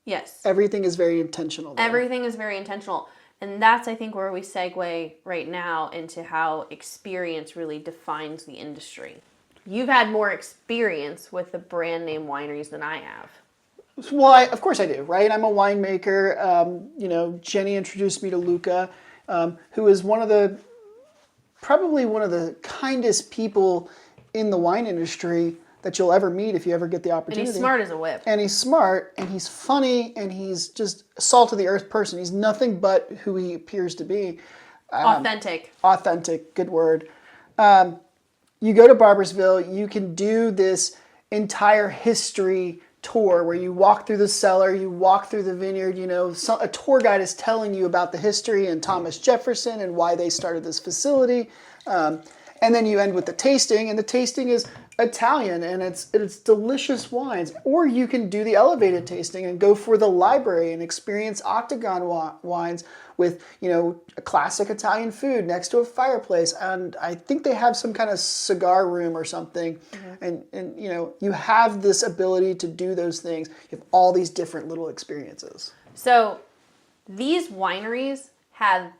Speaker 2: Yes.
Speaker 1: Everything is very intentional there.
Speaker 2: Everything is very intentional. And that's, I think, where we segue right now into how experience really defines the industry. You've had more experience with the brand name wineries than I have.
Speaker 1: Well, of course I do, right? I'm a winemaker. Jenny introduced me to Luca, who is probably one of the kindest people in the wine industry that you'll ever meet if you ever get the opportunity.
Speaker 2: And he's smart as a whip.
Speaker 1: And he's smart, and he's funny, and he's just a salt-of-the-earth person. He's nothing but who he appears to be.
Speaker 2: Authentic.
Speaker 1: Authentic, good word. You go to Barboursville, you can do this entire history tour where you walk through the cellar, you walk through the vineyard, a tour guide is telling you about the history and Thomas Jefferson and why they started this facility. And then you end with the tasting, and the tasting is Italian, and it's delicious wines. Or you can do the elevated tasting and go for the library and experience octagon wines with, a classic Italian food next to a fireplace. And I think they have some kind of cigar room or something. Mm-hmm. And you have this ability to do those things. You have all these different little experiences.
Speaker 2: So these wineries have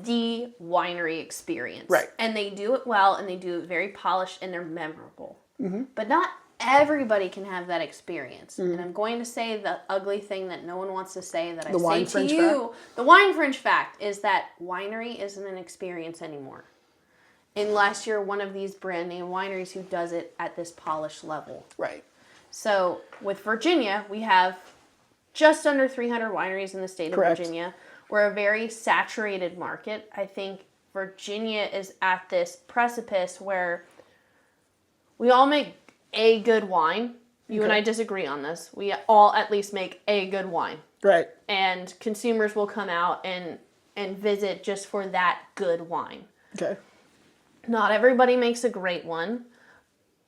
Speaker 2: the winery experience.
Speaker 1: Right.
Speaker 2: And they do it well, and they do it very polished, and they're memorable.
Speaker 1: Mm-hmm.
Speaker 2: But not everybody can have that experience.
Speaker 1: Mm-hmm.
Speaker 2: And I'm going to say the ugly thing that no one wants to say that I
Speaker 1: Wine
Speaker 2: say
Speaker 1: Fringe
Speaker 2: to you.
Speaker 1: fact?
Speaker 2: The Wine Fringe fact is that winery isn't an experience anymore. Unless you're one of these brand name wineries who does it at this polished level.
Speaker 1: Right.
Speaker 2: So with Virginia, we have just under 300 wineries in the state of
Speaker 1: Correct.
Speaker 2: Virginia. We're a very saturated market. I think Virginia is at this precipice where we all make a good wine. You and I disagree on this. We all at least make a good wine.
Speaker 1: Right.
Speaker 2: And consumers will come out and visit just for that good wine.
Speaker 1: Okay.
Speaker 2: Not everybody makes a great one.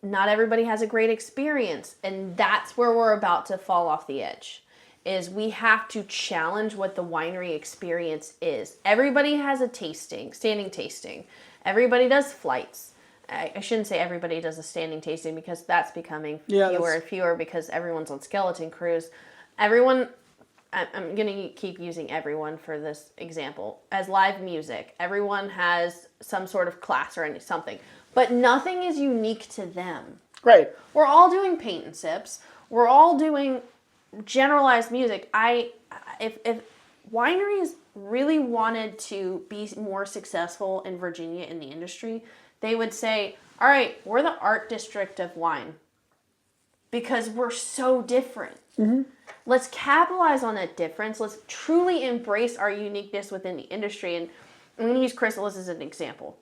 Speaker 2: Not everybody has a great experience. And that's where we're about to fall off the edge. Is we have to challenge what the winery experience is. Everybody has a standing tasting. Everybody does flights. I shouldn't say everybody does a standing tasting because that's becoming fewer and fewer because everyone's on skeleton crews. Everyone, I'm going to keep using everyone for this example, as live music. Everyone has some sort of class or something, but nothing is unique to them.
Speaker 1: Right.
Speaker 2: We're all doing paint and sips. We're all doing generalized music. If wineries really wanted to be more successful in Virginia in the industry, they would say, all right, we're the art district of wine because we're so different. Mm-hmm. Let's capitalize on that difference. Let's truly embrace our uniqueness within the industry. And I'm going to use Chrysalis as an example.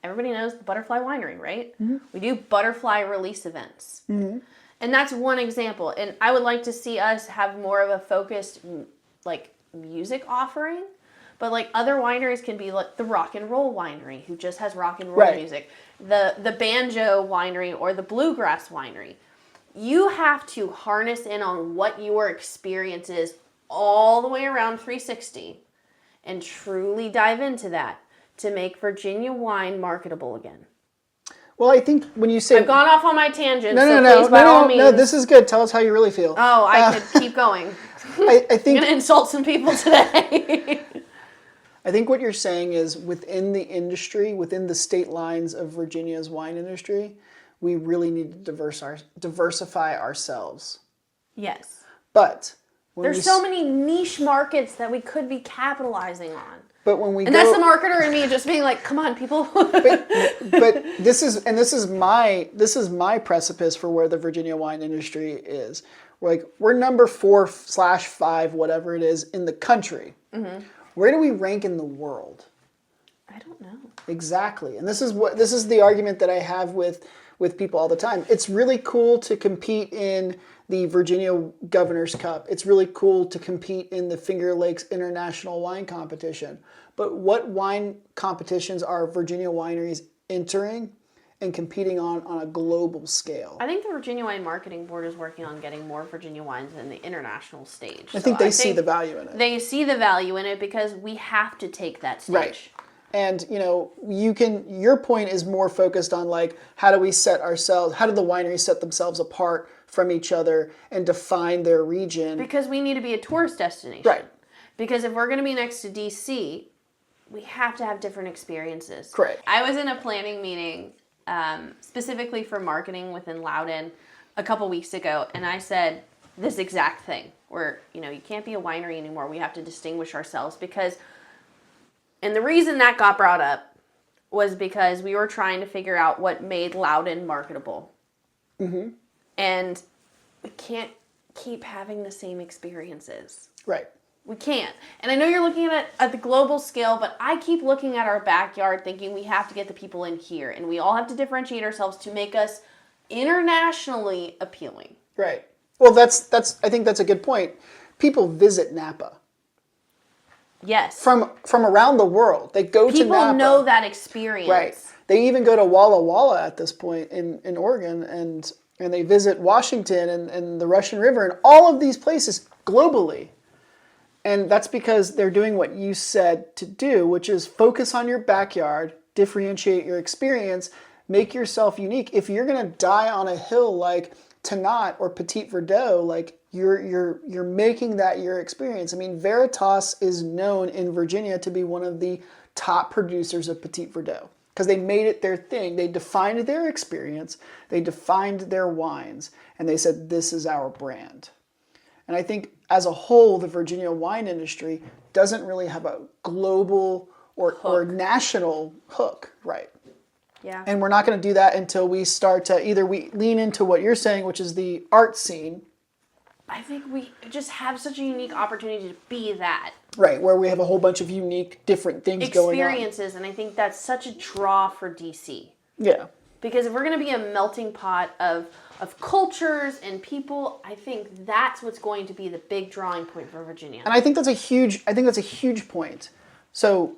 Speaker 2: Everybody knows the Butterfly Winery, right? Mm-hmm. We do butterfly release events. Mm-hmm. And that's one example. And I would like to see us have more of a focused, music offering. But, other wineries can be like the Rock and Roll Winery, who just has rock and roll music. The Banjo Winery or the Bluegrass Winery. You have to harness in on what your experience is all the way around 360 and truly dive into that to make Virginia wine marketable again.
Speaker 1: Well, I think when you say...
Speaker 2: I've gone off on my tangent,
Speaker 1: please, by all means... No, this is good. Tell us how you really feel.
Speaker 2: Oh, I could keep going.
Speaker 1: I think...
Speaker 2: I'm going to insult some people today.
Speaker 1: I think what you're saying is within the industry, within the state lines of Virginia's wine industry, we really need to diversify ourselves.
Speaker 2: Yes.
Speaker 1: But...
Speaker 2: There's so many niche markets that we could be capitalizing on.
Speaker 1: But when we
Speaker 2: that's the marketer in me just being like, come on, people.
Speaker 1: but this is my precipice for where the Virginia wine industry is. We're number 4/5, whatever it is, in the country. Mm-hmm. Where do we rank in the world?
Speaker 2: I don't know.
Speaker 1: Exactly. And this is the argument that I have with people all the time. It's really cool to compete in the Virginia Governor's Cup. It's really cool to compete in the Finger Lakes International Wine Competition. But what wine competitions are Virginia wineries entering and competing on a global scale?
Speaker 2: I think the Virginia Wine Marketing Board is working on getting more Virginia wines in the international stage.
Speaker 1: I think they see the value in it.
Speaker 2: They see the value in it because we have to take that stage.
Speaker 1: Right. And, your point is more focused on how do we set ourselves, how do the wineries set themselves apart from each other and define their region?
Speaker 2: Because we need to be a tourist destination.
Speaker 1: Right. Because
Speaker 2: if we're going to be next to DC, we have to have different experiences.
Speaker 1: Correct.
Speaker 2: I was in a planning meeting specifically for marketing within Loudoun a couple weeks ago, and I said this exact thing where, you can't be a winery anymore. We have to distinguish ourselves because... And the reason that got brought up was because we were trying to figure out what made Loudoun marketable. Mm-hmm. And we can't keep having the same experiences.
Speaker 1: Right.
Speaker 2: We can't. And I know you're looking at it at the global scale, but I keep looking at our backyard thinking we have to get the people in here. And we all have to differentiate ourselves to make us internationally appealing.
Speaker 1: Right. Well, I think that's a good point. People visit Napa
Speaker 2: Yes.
Speaker 1: from around the world. They go to Napa.
Speaker 2: People know that experience.
Speaker 1: Right. They even go to Walla Walla at this point in Oregon, and they visit Washington and the Russian River and all of these places globally. And that's because they're doing what you said to do, which is focus on your backyard, differentiate your experience, make yourself unique. If you're going to die on a hill like Tannat or Petit Verdot, like you're making that your experience. I mean, Veritas is known in Virginia to be one of the top producers of Petit Verdot because they made it their thing. They defined their experience, they defined their wines, and they said, this is our brand. And I think as a whole, the Virginia wine industry doesn't really have a global or national hook, right?
Speaker 2: Yeah.
Speaker 1: And we're not going to do that until we start to either we lean into what you're saying, which is the art scene.
Speaker 2: I think we just have such a unique opportunity to be that.
Speaker 1: Right, where we have a whole bunch of unique, different things going on.
Speaker 2: Experiences, and I think that's such a draw for DC.
Speaker 1: Yeah.
Speaker 2: Because if we're going to be a melting pot of cultures and people, I think that's what's going to be the big drawing point for Virginia.
Speaker 1: And I think that's a huge point. So,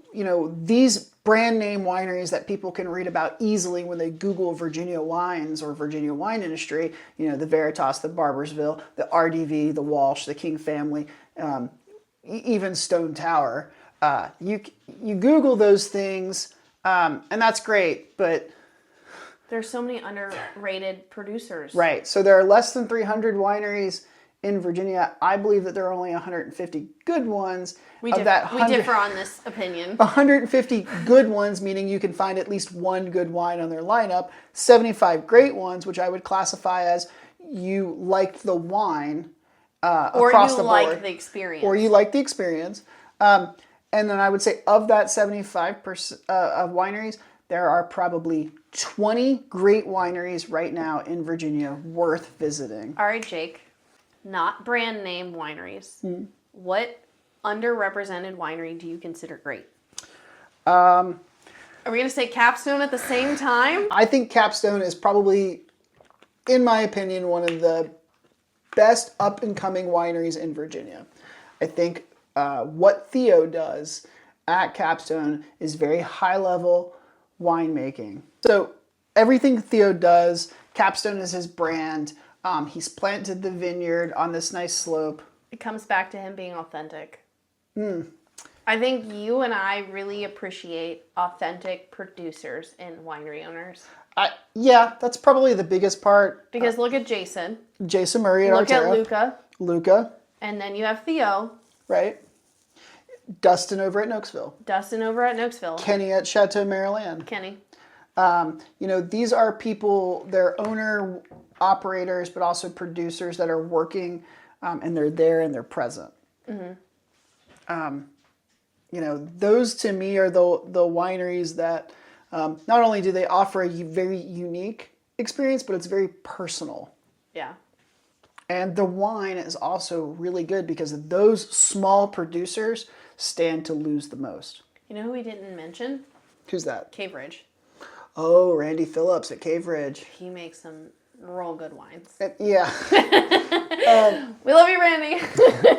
Speaker 1: these brand name wineries that people can read about easily when they Google Virginia wines or Virginia wine industry, the Veritas, the Barbersville, the RDV, the Walsh, the King family, even Stone Tower. You Google those things, and that's great, but
Speaker 2: there's so many underrated producers.
Speaker 1: Right. So there are less than 300 wineries in Virginia. I believe that there are only 150 good ones.
Speaker 2: We differ on this opinion.
Speaker 1: 150 good ones, meaning you can find at least one good wine on their lineup. 75 great ones, which I would classify as you liked the wine across the board.
Speaker 2: Or you like the experience.
Speaker 1: Or you like the experience. And then I would say of that 75% of wineries, there are probably 20 great wineries right now in Virginia worth visiting.
Speaker 2: All right, Jake. Not brand name wineries. What underrepresented winery do you consider great? Are we going to say Capstone at the same time?
Speaker 1: I think Capstone is probably, in my opinion, one of the best up-and-coming wineries in Virginia. I think what Theo does at Capstone is very high-level winemaking. So everything Theo does, Capstone is his brand. He's planted the vineyard on this nice slope.
Speaker 2: It comes back to him being authentic. I think you and I really appreciate authentic producers and winery owners.
Speaker 1: Yeah, that's probably the biggest part.
Speaker 2: Because look at Jason.
Speaker 1: Jason Murray at
Speaker 2: Look
Speaker 1: Arterra.
Speaker 2: at
Speaker 1: Luca.
Speaker 2: And then you have Theo.
Speaker 1: Right. Dustin over at Noakesville. Kenny at Chateau Maryland.
Speaker 2: Kenny.
Speaker 1: These are people, they're owner operators, but also producers that are working, and they're there and they're present. Those to me are the wineries that not only do they offer a very unique experience, but it's very personal.
Speaker 2: Yeah.
Speaker 1: And the wine is also really good because those small producers stand to lose the most.
Speaker 2: You know who we didn't mention?
Speaker 1: Who's that?
Speaker 2: Cave Ridge.
Speaker 1: Oh, Randy Phillips at Cave Ridge.
Speaker 2: He makes some real good wines.
Speaker 1: Yeah.
Speaker 2: We love you, Randy.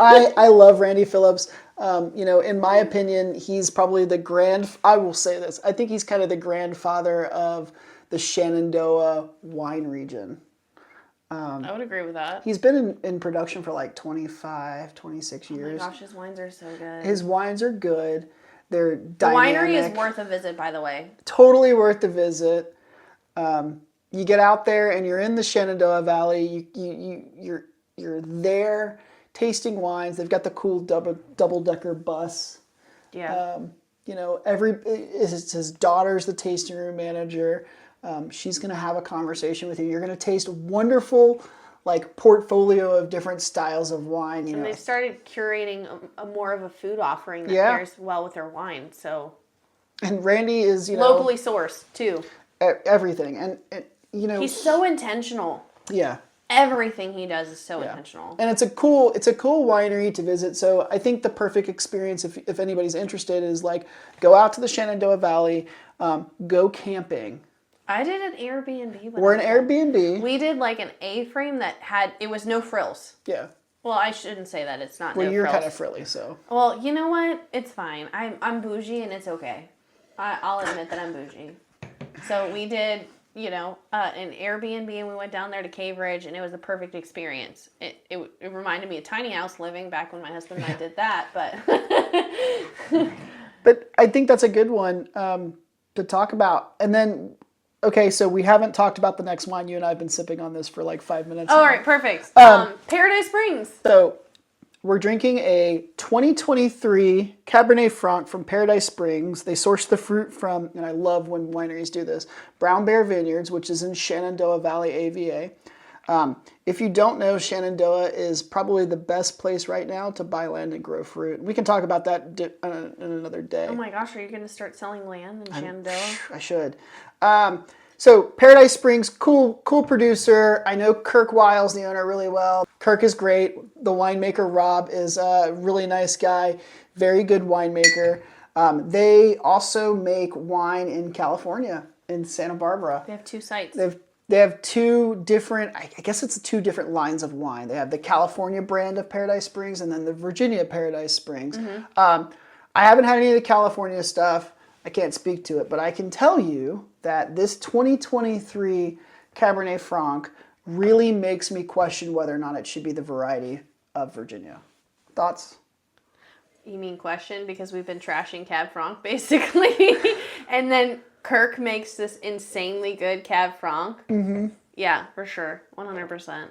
Speaker 1: I love Randy Phillips. In my opinion, he's probably I will say this, I think he's kind of the grandfather of the Shenandoah wine region.
Speaker 2: I would agree with that.
Speaker 1: He's been in production for like 25, 26 years.
Speaker 2: Oh my gosh, his wines are so good.
Speaker 1: His wines are good. They're dynamic.
Speaker 2: The winery is worth a visit, by the way.
Speaker 1: Totally worth the visit. You get out there and you're in the Shenandoah Valley. You're there tasting wines. They've got the cool double-decker bus.
Speaker 2: Yeah.
Speaker 1: His daughter's the tasting room manager. She's going to have a conversation with you. You're going to taste wonderful, portfolio of different styles of wine.
Speaker 2: And they've started curating a more of a food offering that pairs well with their wine. So.
Speaker 1: And Randy is,
Speaker 2: locally sourced too.
Speaker 1: Everything, and
Speaker 2: he's so intentional.
Speaker 1: Yeah.
Speaker 2: Everything he does is so intentional.
Speaker 1: And it's a cool winery to visit. So I think the perfect experience, if anybody's interested, is go out to the Shenandoah Valley, go camping.
Speaker 2: I did an Airbnb.
Speaker 1: Or an Airbnb.
Speaker 2: We did like an A-frame that it was no frills.
Speaker 1: Yeah.
Speaker 2: Well, I shouldn't say that. It's not
Speaker 1: Well,
Speaker 2: no
Speaker 1: you're
Speaker 2: frills.
Speaker 1: kind of frilly, so.
Speaker 2: Well, you know what? It's fine. I'm bougie and it's okay. I'll admit that I'm bougie. So we did, an Airbnb and we went down there to Cave Ridge and it was the perfect experience. It reminded me of tiny house living back when my husband and I did that, but.
Speaker 1: But I think that's a good one to talk about. And then, okay, so we haven't talked about the next wine. You and I have been sipping on this for like 5 minutes.
Speaker 2: All right, perfect. Paradise Springs.
Speaker 1: So we're drinking a 2023 Cabernet Franc from Paradise Springs. They source the fruit from, and I love when wineries do this, Brown Bear Vineyards, which is in Shenandoah Valley, AVA. If you don't know, Shenandoah is probably the best place right now to buy land and grow fruit. We can talk about that in another day.
Speaker 2: Oh my gosh, are you going to start selling land in Shenandoah?
Speaker 1: I should. So Paradise Springs, cool producer. I know Kirk Wiles, the owner, really well. Kirk is great. The winemaker, Rob, is a really nice guy. Very good winemaker. They also make wine in California, in Santa Barbara.
Speaker 2: They have 2 sites.
Speaker 1: They have 2 different, I guess it's 2 different lines of wine. They have the California brand of Paradise Springs and then the Virginia Paradise Springs. I haven't had any of the California stuff. I can't speak to it, but I can tell you that this 2023 Cabernet Franc really makes me question whether or not it should be the variety of Virginia. Thoughts?
Speaker 2: You mean question because we've been trashing Cab Franc basically, and then Kirk makes this insanely good Cab Franc. Mm-hmm. Yeah, for sure, 100%.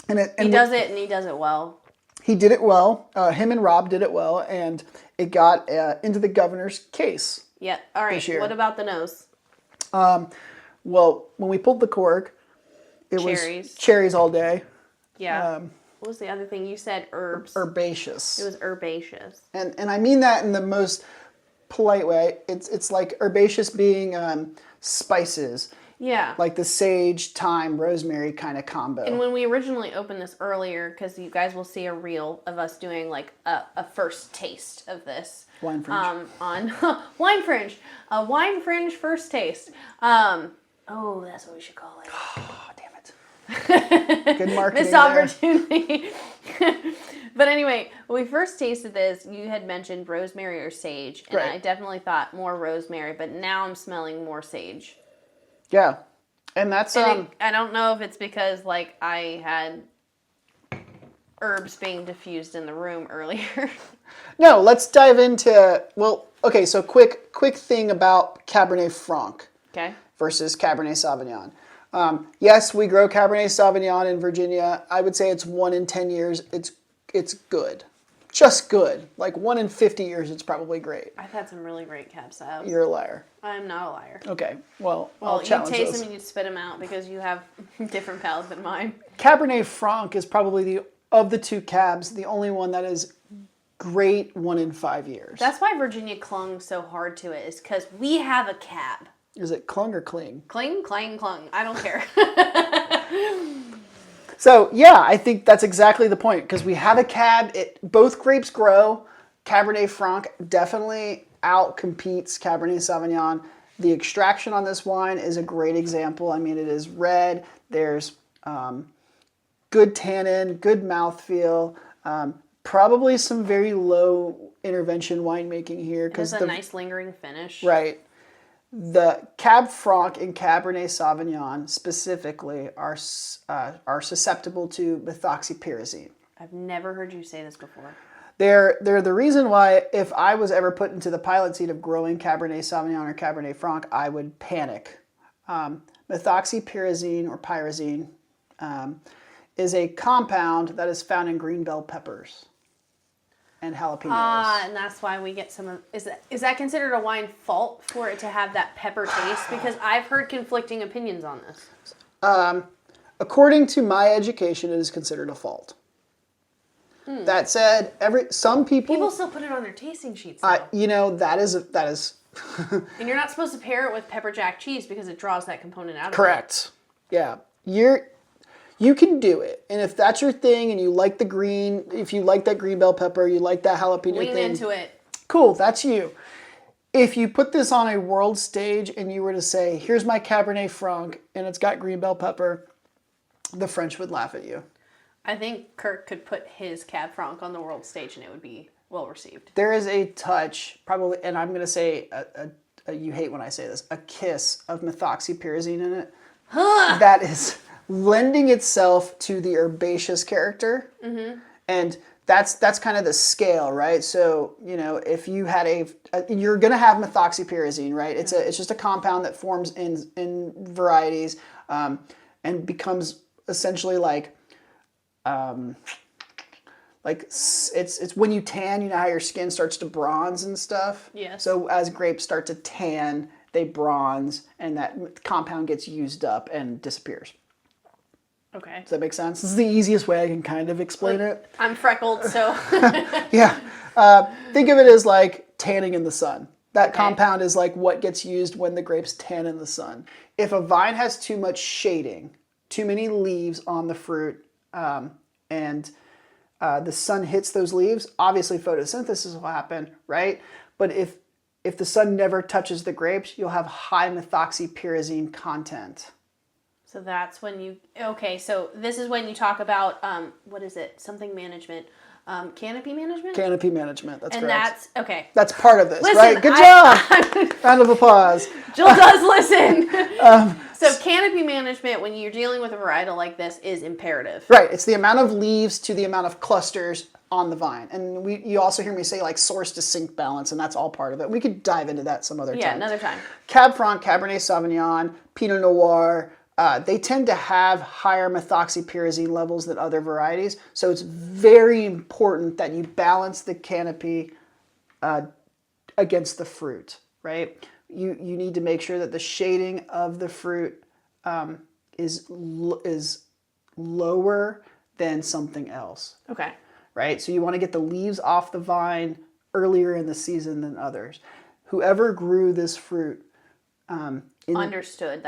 Speaker 2: And he does it well.
Speaker 1: He did it well. Him and Rob did it well, and it got into the governor's case.
Speaker 2: Yeah. All right. What about the nose?
Speaker 1: Well, when we pulled the cork, it was cherries all day.
Speaker 2: Yeah. What was the other thing you said? Herbs.
Speaker 1: Herbaceous.
Speaker 2: It was herbaceous.
Speaker 1: And I mean that in the most polite way. It's like herbaceous being spices.
Speaker 2: Yeah.
Speaker 1: Like the sage, thyme, rosemary kind of combo.
Speaker 2: And when we originally opened this earlier, because you guys will see a reel of us doing like a first taste of this.
Speaker 1: Wine Fringe.
Speaker 2: On Wine Fringe. A Wine Fringe first taste. That's what we should call it.
Speaker 1: Oh, damn it. Good marketing.
Speaker 2: Missed opportunity. But anyway, when we first tasted this, you had mentioned rosemary or sage. And I definitely thought more rosemary, but now I'm smelling more sage.
Speaker 1: Yeah. And that's...
Speaker 2: I don't know if it's because, like, I had herbs being diffused in the room earlier.
Speaker 1: No, let's dive into... Well, okay, so quick thing about Cabernet Franc versus Cabernet Sauvignon. Yes, we grow Cabernet Sauvignon in Virginia. I would say it's 1 in 10 years. It's good. Just good. Like 1 in 50 years, it's probably great.
Speaker 2: I've had some really great Cab Sauv.
Speaker 1: You're a liar.
Speaker 2: I'm not a liar.
Speaker 1: Okay, well I'll challenge
Speaker 2: you taste
Speaker 1: those.
Speaker 2: them and you spit them out because you have different palate than mine.
Speaker 1: Cabernet Franc is probably of the 2 cabs, the only one that is great 1 in 5 years.
Speaker 2: That's why Virginia clung so hard to it, is because we have a cab.
Speaker 1: Is it clung or cling?
Speaker 2: Cling, clang, clung. I don't care.
Speaker 1: So, yeah, I think that's exactly the point, because we have a cab. Both grapes grow. Cabernet Franc definitely out-competes Cabernet Sauvignon. The extraction on this wine is a great example. I mean, it is red. There's good tannin, good mouthfeel, probably some very low intervention winemaking here.
Speaker 2: It has a nice lingering finish.
Speaker 1: Right. The Cab Franc and Cabernet Sauvignon specifically are susceptible to methoxypyrazine.
Speaker 2: I've never heard you say this before.
Speaker 1: They're the reason why, if I was ever put into the pilot seat of growing Cabernet Sauvignon or Cabernet Franc, I would panic. Methoxypyrazine or pyrazine is a compound that is found in green bell peppers and jalapenos.
Speaker 2: And that's why we get some of... Is that considered a wine fault for it to have that pepper taste? Because I've heard conflicting opinions on this.
Speaker 1: According to my education, it is considered a fault. That said, some people
Speaker 2: still put it on their tasting sheets, though.
Speaker 1: That is
Speaker 2: And you're not supposed to pair it with pepper jack cheese because it draws that component out of it.
Speaker 1: Correct. Yeah. You can do it. And if that's your thing and you like the green, if you like that green bell pepper, you like that jalapeno thing.
Speaker 2: Lean into it.
Speaker 1: Cool, that's you. if you put this on a world stage and you were to say, here's my Cabernet Franc, and it's got green bell pepper, the French would laugh at you.
Speaker 2: I think Kirk could put his Cab Franc on the world stage and it would be well received.
Speaker 1: There is a touch, probably, and I'm going to say, you hate when I say this, a kiss of methoxypyrazine in it. That is lending itself to the herbaceous character. Mm-hmm. And that's kind of the scale, right? So, if you had you're going to have methoxypyrazine, right? It's just a compound that forms in varieties and becomes essentially like it's when you tan, you know how your skin starts to bronze and stuff?
Speaker 2: Yes.
Speaker 1: So as grapes start to tan, they bronze and that compound gets used up and disappears.
Speaker 2: Okay.
Speaker 1: Does that make sense? This is the easiest way I can kind of explain it.
Speaker 2: I'm freckled, so...
Speaker 1: Yeah. Think of it as like tanning in the sun. That compound is like what gets used when the grapes tan in the sun. If a vine has too much shading, too many leaves on the fruit, and the sun hits those leaves, obviously photosynthesis will happen, right? But if the sun never touches the grapes, you'll have high methoxypyrazine content.
Speaker 2: So that's when you... Okay, so this is when you talk about, what is it? Something management. Canopy management?
Speaker 1: Canopy management, that's
Speaker 2: and
Speaker 1: correct.
Speaker 2: And that's... Okay.
Speaker 1: That's part of this,
Speaker 2: Listen,
Speaker 1: right? Good job! Round of applause.
Speaker 2: Jill does listen. So canopy management, when you're dealing with a varietal like this, is imperative.
Speaker 1: Right. It's the amount of leaves to the amount of clusters on the vine. And you also hear me say like source to sink balance, and that's all part of it. We could dive into that some other time.
Speaker 2: Yeah, another time.
Speaker 1: Cab Franc, Cabernet Sauvignon, Pinot Noir, they tend to have higher methoxypyrazine levels than other varieties. So it's very important that you balance the canopy against the fruit, right? You need to make sure that the shading of the fruit is lower than something else.
Speaker 2: Okay.
Speaker 1: Right? So you want to get the leaves off the vine earlier in the season than others. Whoever grew this fruit understood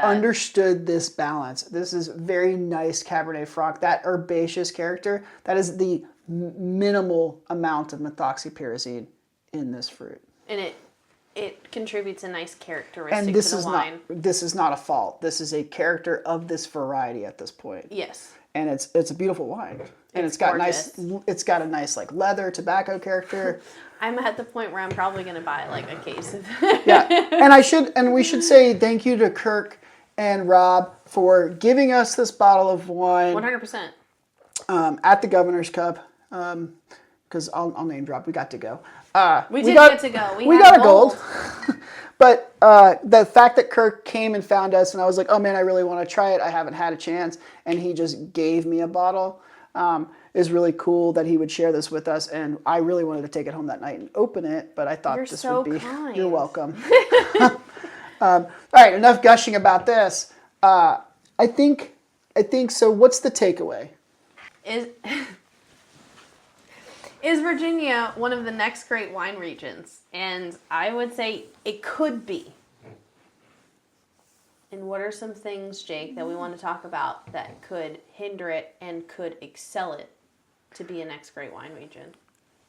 Speaker 1: this balance. This is very nice Cabernet Franc. That herbaceous character, that is the minimal amount of methoxypyrazine in this fruit.
Speaker 2: And it contributes a nice characteristic to the wine.
Speaker 1: This is not a fault. This is a character of this variety at this point.
Speaker 2: Yes.
Speaker 1: And it's a beautiful wine. And it's got a nice like leather tobacco character.
Speaker 2: I'm at the point where I'm probably going to buy like a case of
Speaker 1: Yeah. And we should say thank you to Kirk and Rob for giving us this bottle of wine
Speaker 2: 100%.
Speaker 1: At the Governor's Cup. Because I'll name drop. We got to go.
Speaker 2: We get to go.
Speaker 1: We got a gold. But the fact that Kirk came and found us, and I was like, oh man, I really want to try it. I haven't had a chance. And he just gave me a bottle. Is really cool that he would share this with us. And I really wanted to take it home that night and open it. But I thought this would be...
Speaker 2: Kind.
Speaker 1: You're welcome. All right, enough gushing about this. I think so. What's the takeaway?
Speaker 2: Is Virginia one of the next great wine regions? And I would say it could be. And what are some things, Jake, that we want to talk about that could hinder it and could excel it to be a next great wine region?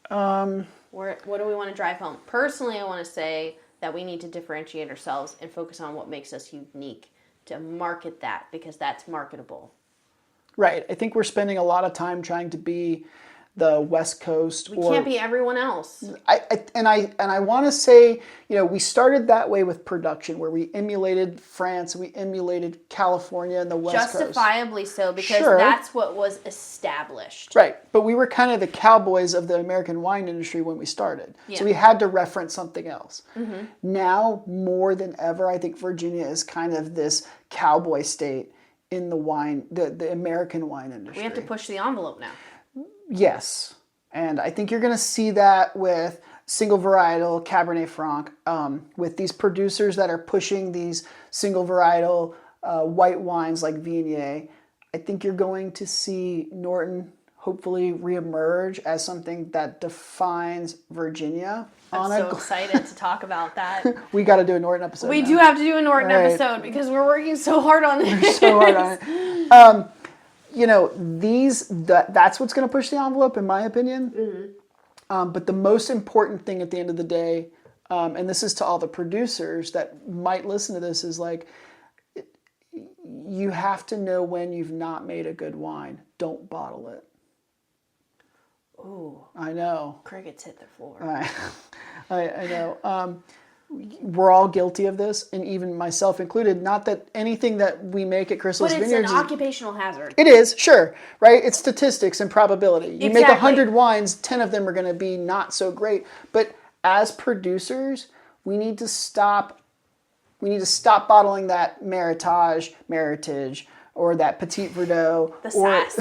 Speaker 2: What do we want to drive home? Personally, I want to say that we need to differentiate ourselves and focus on what makes us unique to market that, because that's marketable.
Speaker 1: Right. I think we're spending a lot of time trying to be the West Coast.
Speaker 2: We can't be everyone else.
Speaker 1: I want to say, we started that way with production, where we emulated France, we emulated California and the West Coast.
Speaker 2: Justifiably so, because that's what was established.
Speaker 1: Right, but we were kind of the cowboys of the American wine industry when we started. Yeah. So we had to reference something else. Mm-hmm. Now, more than ever, I think Virginia is kind of this cowboy state in the American wine industry.
Speaker 2: We have to push the envelope now.
Speaker 1: Yes, and I think you're going to see that with single varietal Cabernet Franc, with these producers that are pushing these single varietal white wines like Viognier. I think you're going to see Norton hopefully reemerge as something that defines Virginia.
Speaker 2: I'm so excited to talk about that.
Speaker 1: We got to do a Norton episode.
Speaker 2: We do have to do a Norton episode because we're working so hard on this.
Speaker 1: We're so hard on it. That's what's going to push the envelope, in my opinion. Mm-hmm. But the most important thing at the end of the day and this is to all the producers that might listen to this, is like, you have to know when you've not made a good wine. Don't bottle it.
Speaker 2: Ooh,
Speaker 1: I know.
Speaker 2: crickets hit the floor.
Speaker 1: I know. We're all guilty of this, and even myself included. Not that anything that we make at Crystal's
Speaker 2: But it's
Speaker 1: Vineyards
Speaker 2: an occupational hazard.
Speaker 1: It is, sure, right? It's statistics and probability. You make
Speaker 2: Exactly.
Speaker 1: 100 wines, 10 of them are going to be not so great. But as producers, we need to stop bottling that Meritage, or that Petit Verdot.
Speaker 2: The sass.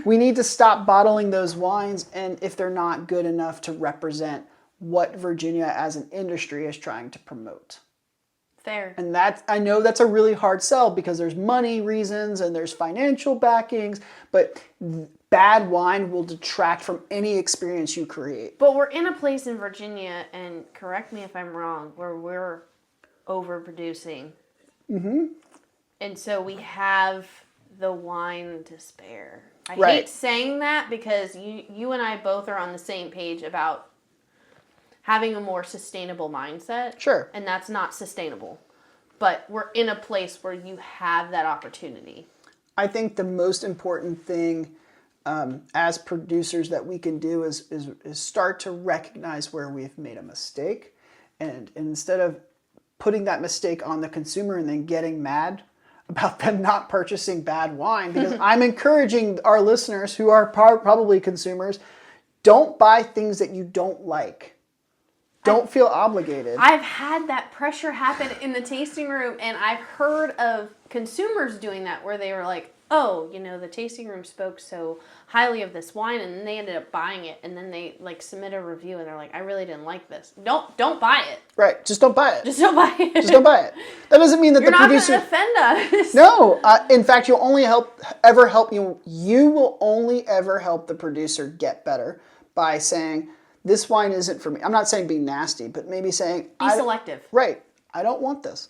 Speaker 1: We need to stop bottling those wines, and if they're not good enough to represent what Virginia as an industry is trying to promote.
Speaker 2: Fair.
Speaker 1: And I know that's a really hard sell because there's money reasons and there's financial backings, but bad wine will detract from any experience you create.
Speaker 2: But we're in a place in Virginia, and correct me if I'm wrong, where we're overproducing. Mm-hmm. And so we have the wine to spare. I hate saying that because you and I both are on the same page about having a more sustainable mindset.
Speaker 1: Sure.
Speaker 2: And that's not sustainable. But we're in a place where you have that opportunity.
Speaker 1: I think the most important thing as producers that we can do is start to recognize where we've made a mistake. And instead of putting that mistake on the consumer and then getting mad about them not purchasing bad wine, because I'm encouraging our listeners who are probably consumers, don't buy things that you don't like. Don't feel obligated.
Speaker 2: I've had that pressure happen in the tasting room, and I've heard of consumers doing that where they were like, oh, the tasting room spoke so highly of this wine, and then they ended up buying it, and then they submit a review, and they're like, I really didn't like this. Don't buy it.
Speaker 1: Right. Just don't buy it.
Speaker 2: Just don't buy it.
Speaker 1: Just don't buy it. That doesn't mean that
Speaker 2: You're
Speaker 1: the producer...
Speaker 2: not going to offend us.
Speaker 1: No. In fact, you'll only you will only ever help the producer get better by saying, this wine isn't for me. I'm not saying be nasty, but maybe saying...
Speaker 2: Be selective.
Speaker 1: Right. I don't want this.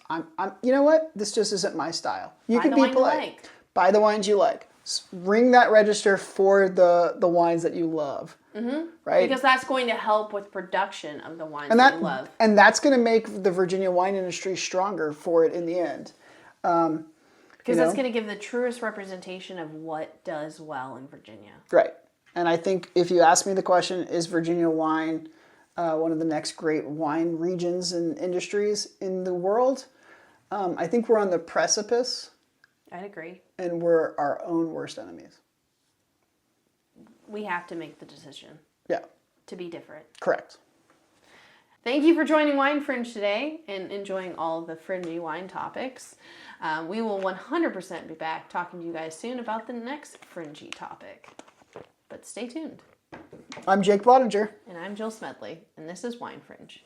Speaker 1: You know what? This just isn't my style. You can be polite. Buy the wines you like. Ring that register for the wines that you love. Mm-hmm. Right?
Speaker 2: Because that's going to help with production of the wines that you love.
Speaker 1: And that's going to make the Virginia wine industry stronger for it in the end.
Speaker 2: Because that's going to give the truest representation of what does well in Virginia.
Speaker 1: Right. And I think if you ask me the question, is Virginia wine one of the next great wine regions and industries in the world? I think we're on the precipice.
Speaker 2: I'd agree.
Speaker 1: And we're our own worst enemies.
Speaker 2: We have to make the decision.
Speaker 1: Yeah.
Speaker 2: To be different.
Speaker 1: Correct.
Speaker 2: Thank you for joining Wine Fringe today and enjoying all of the fringy wine topics. We will 100% be back talking to you guys soon about the next fringy topic. But stay tuned.
Speaker 1: I'm Jake Blottinger.
Speaker 2: And I'm Jill Smedley, and this is Wine Fringe.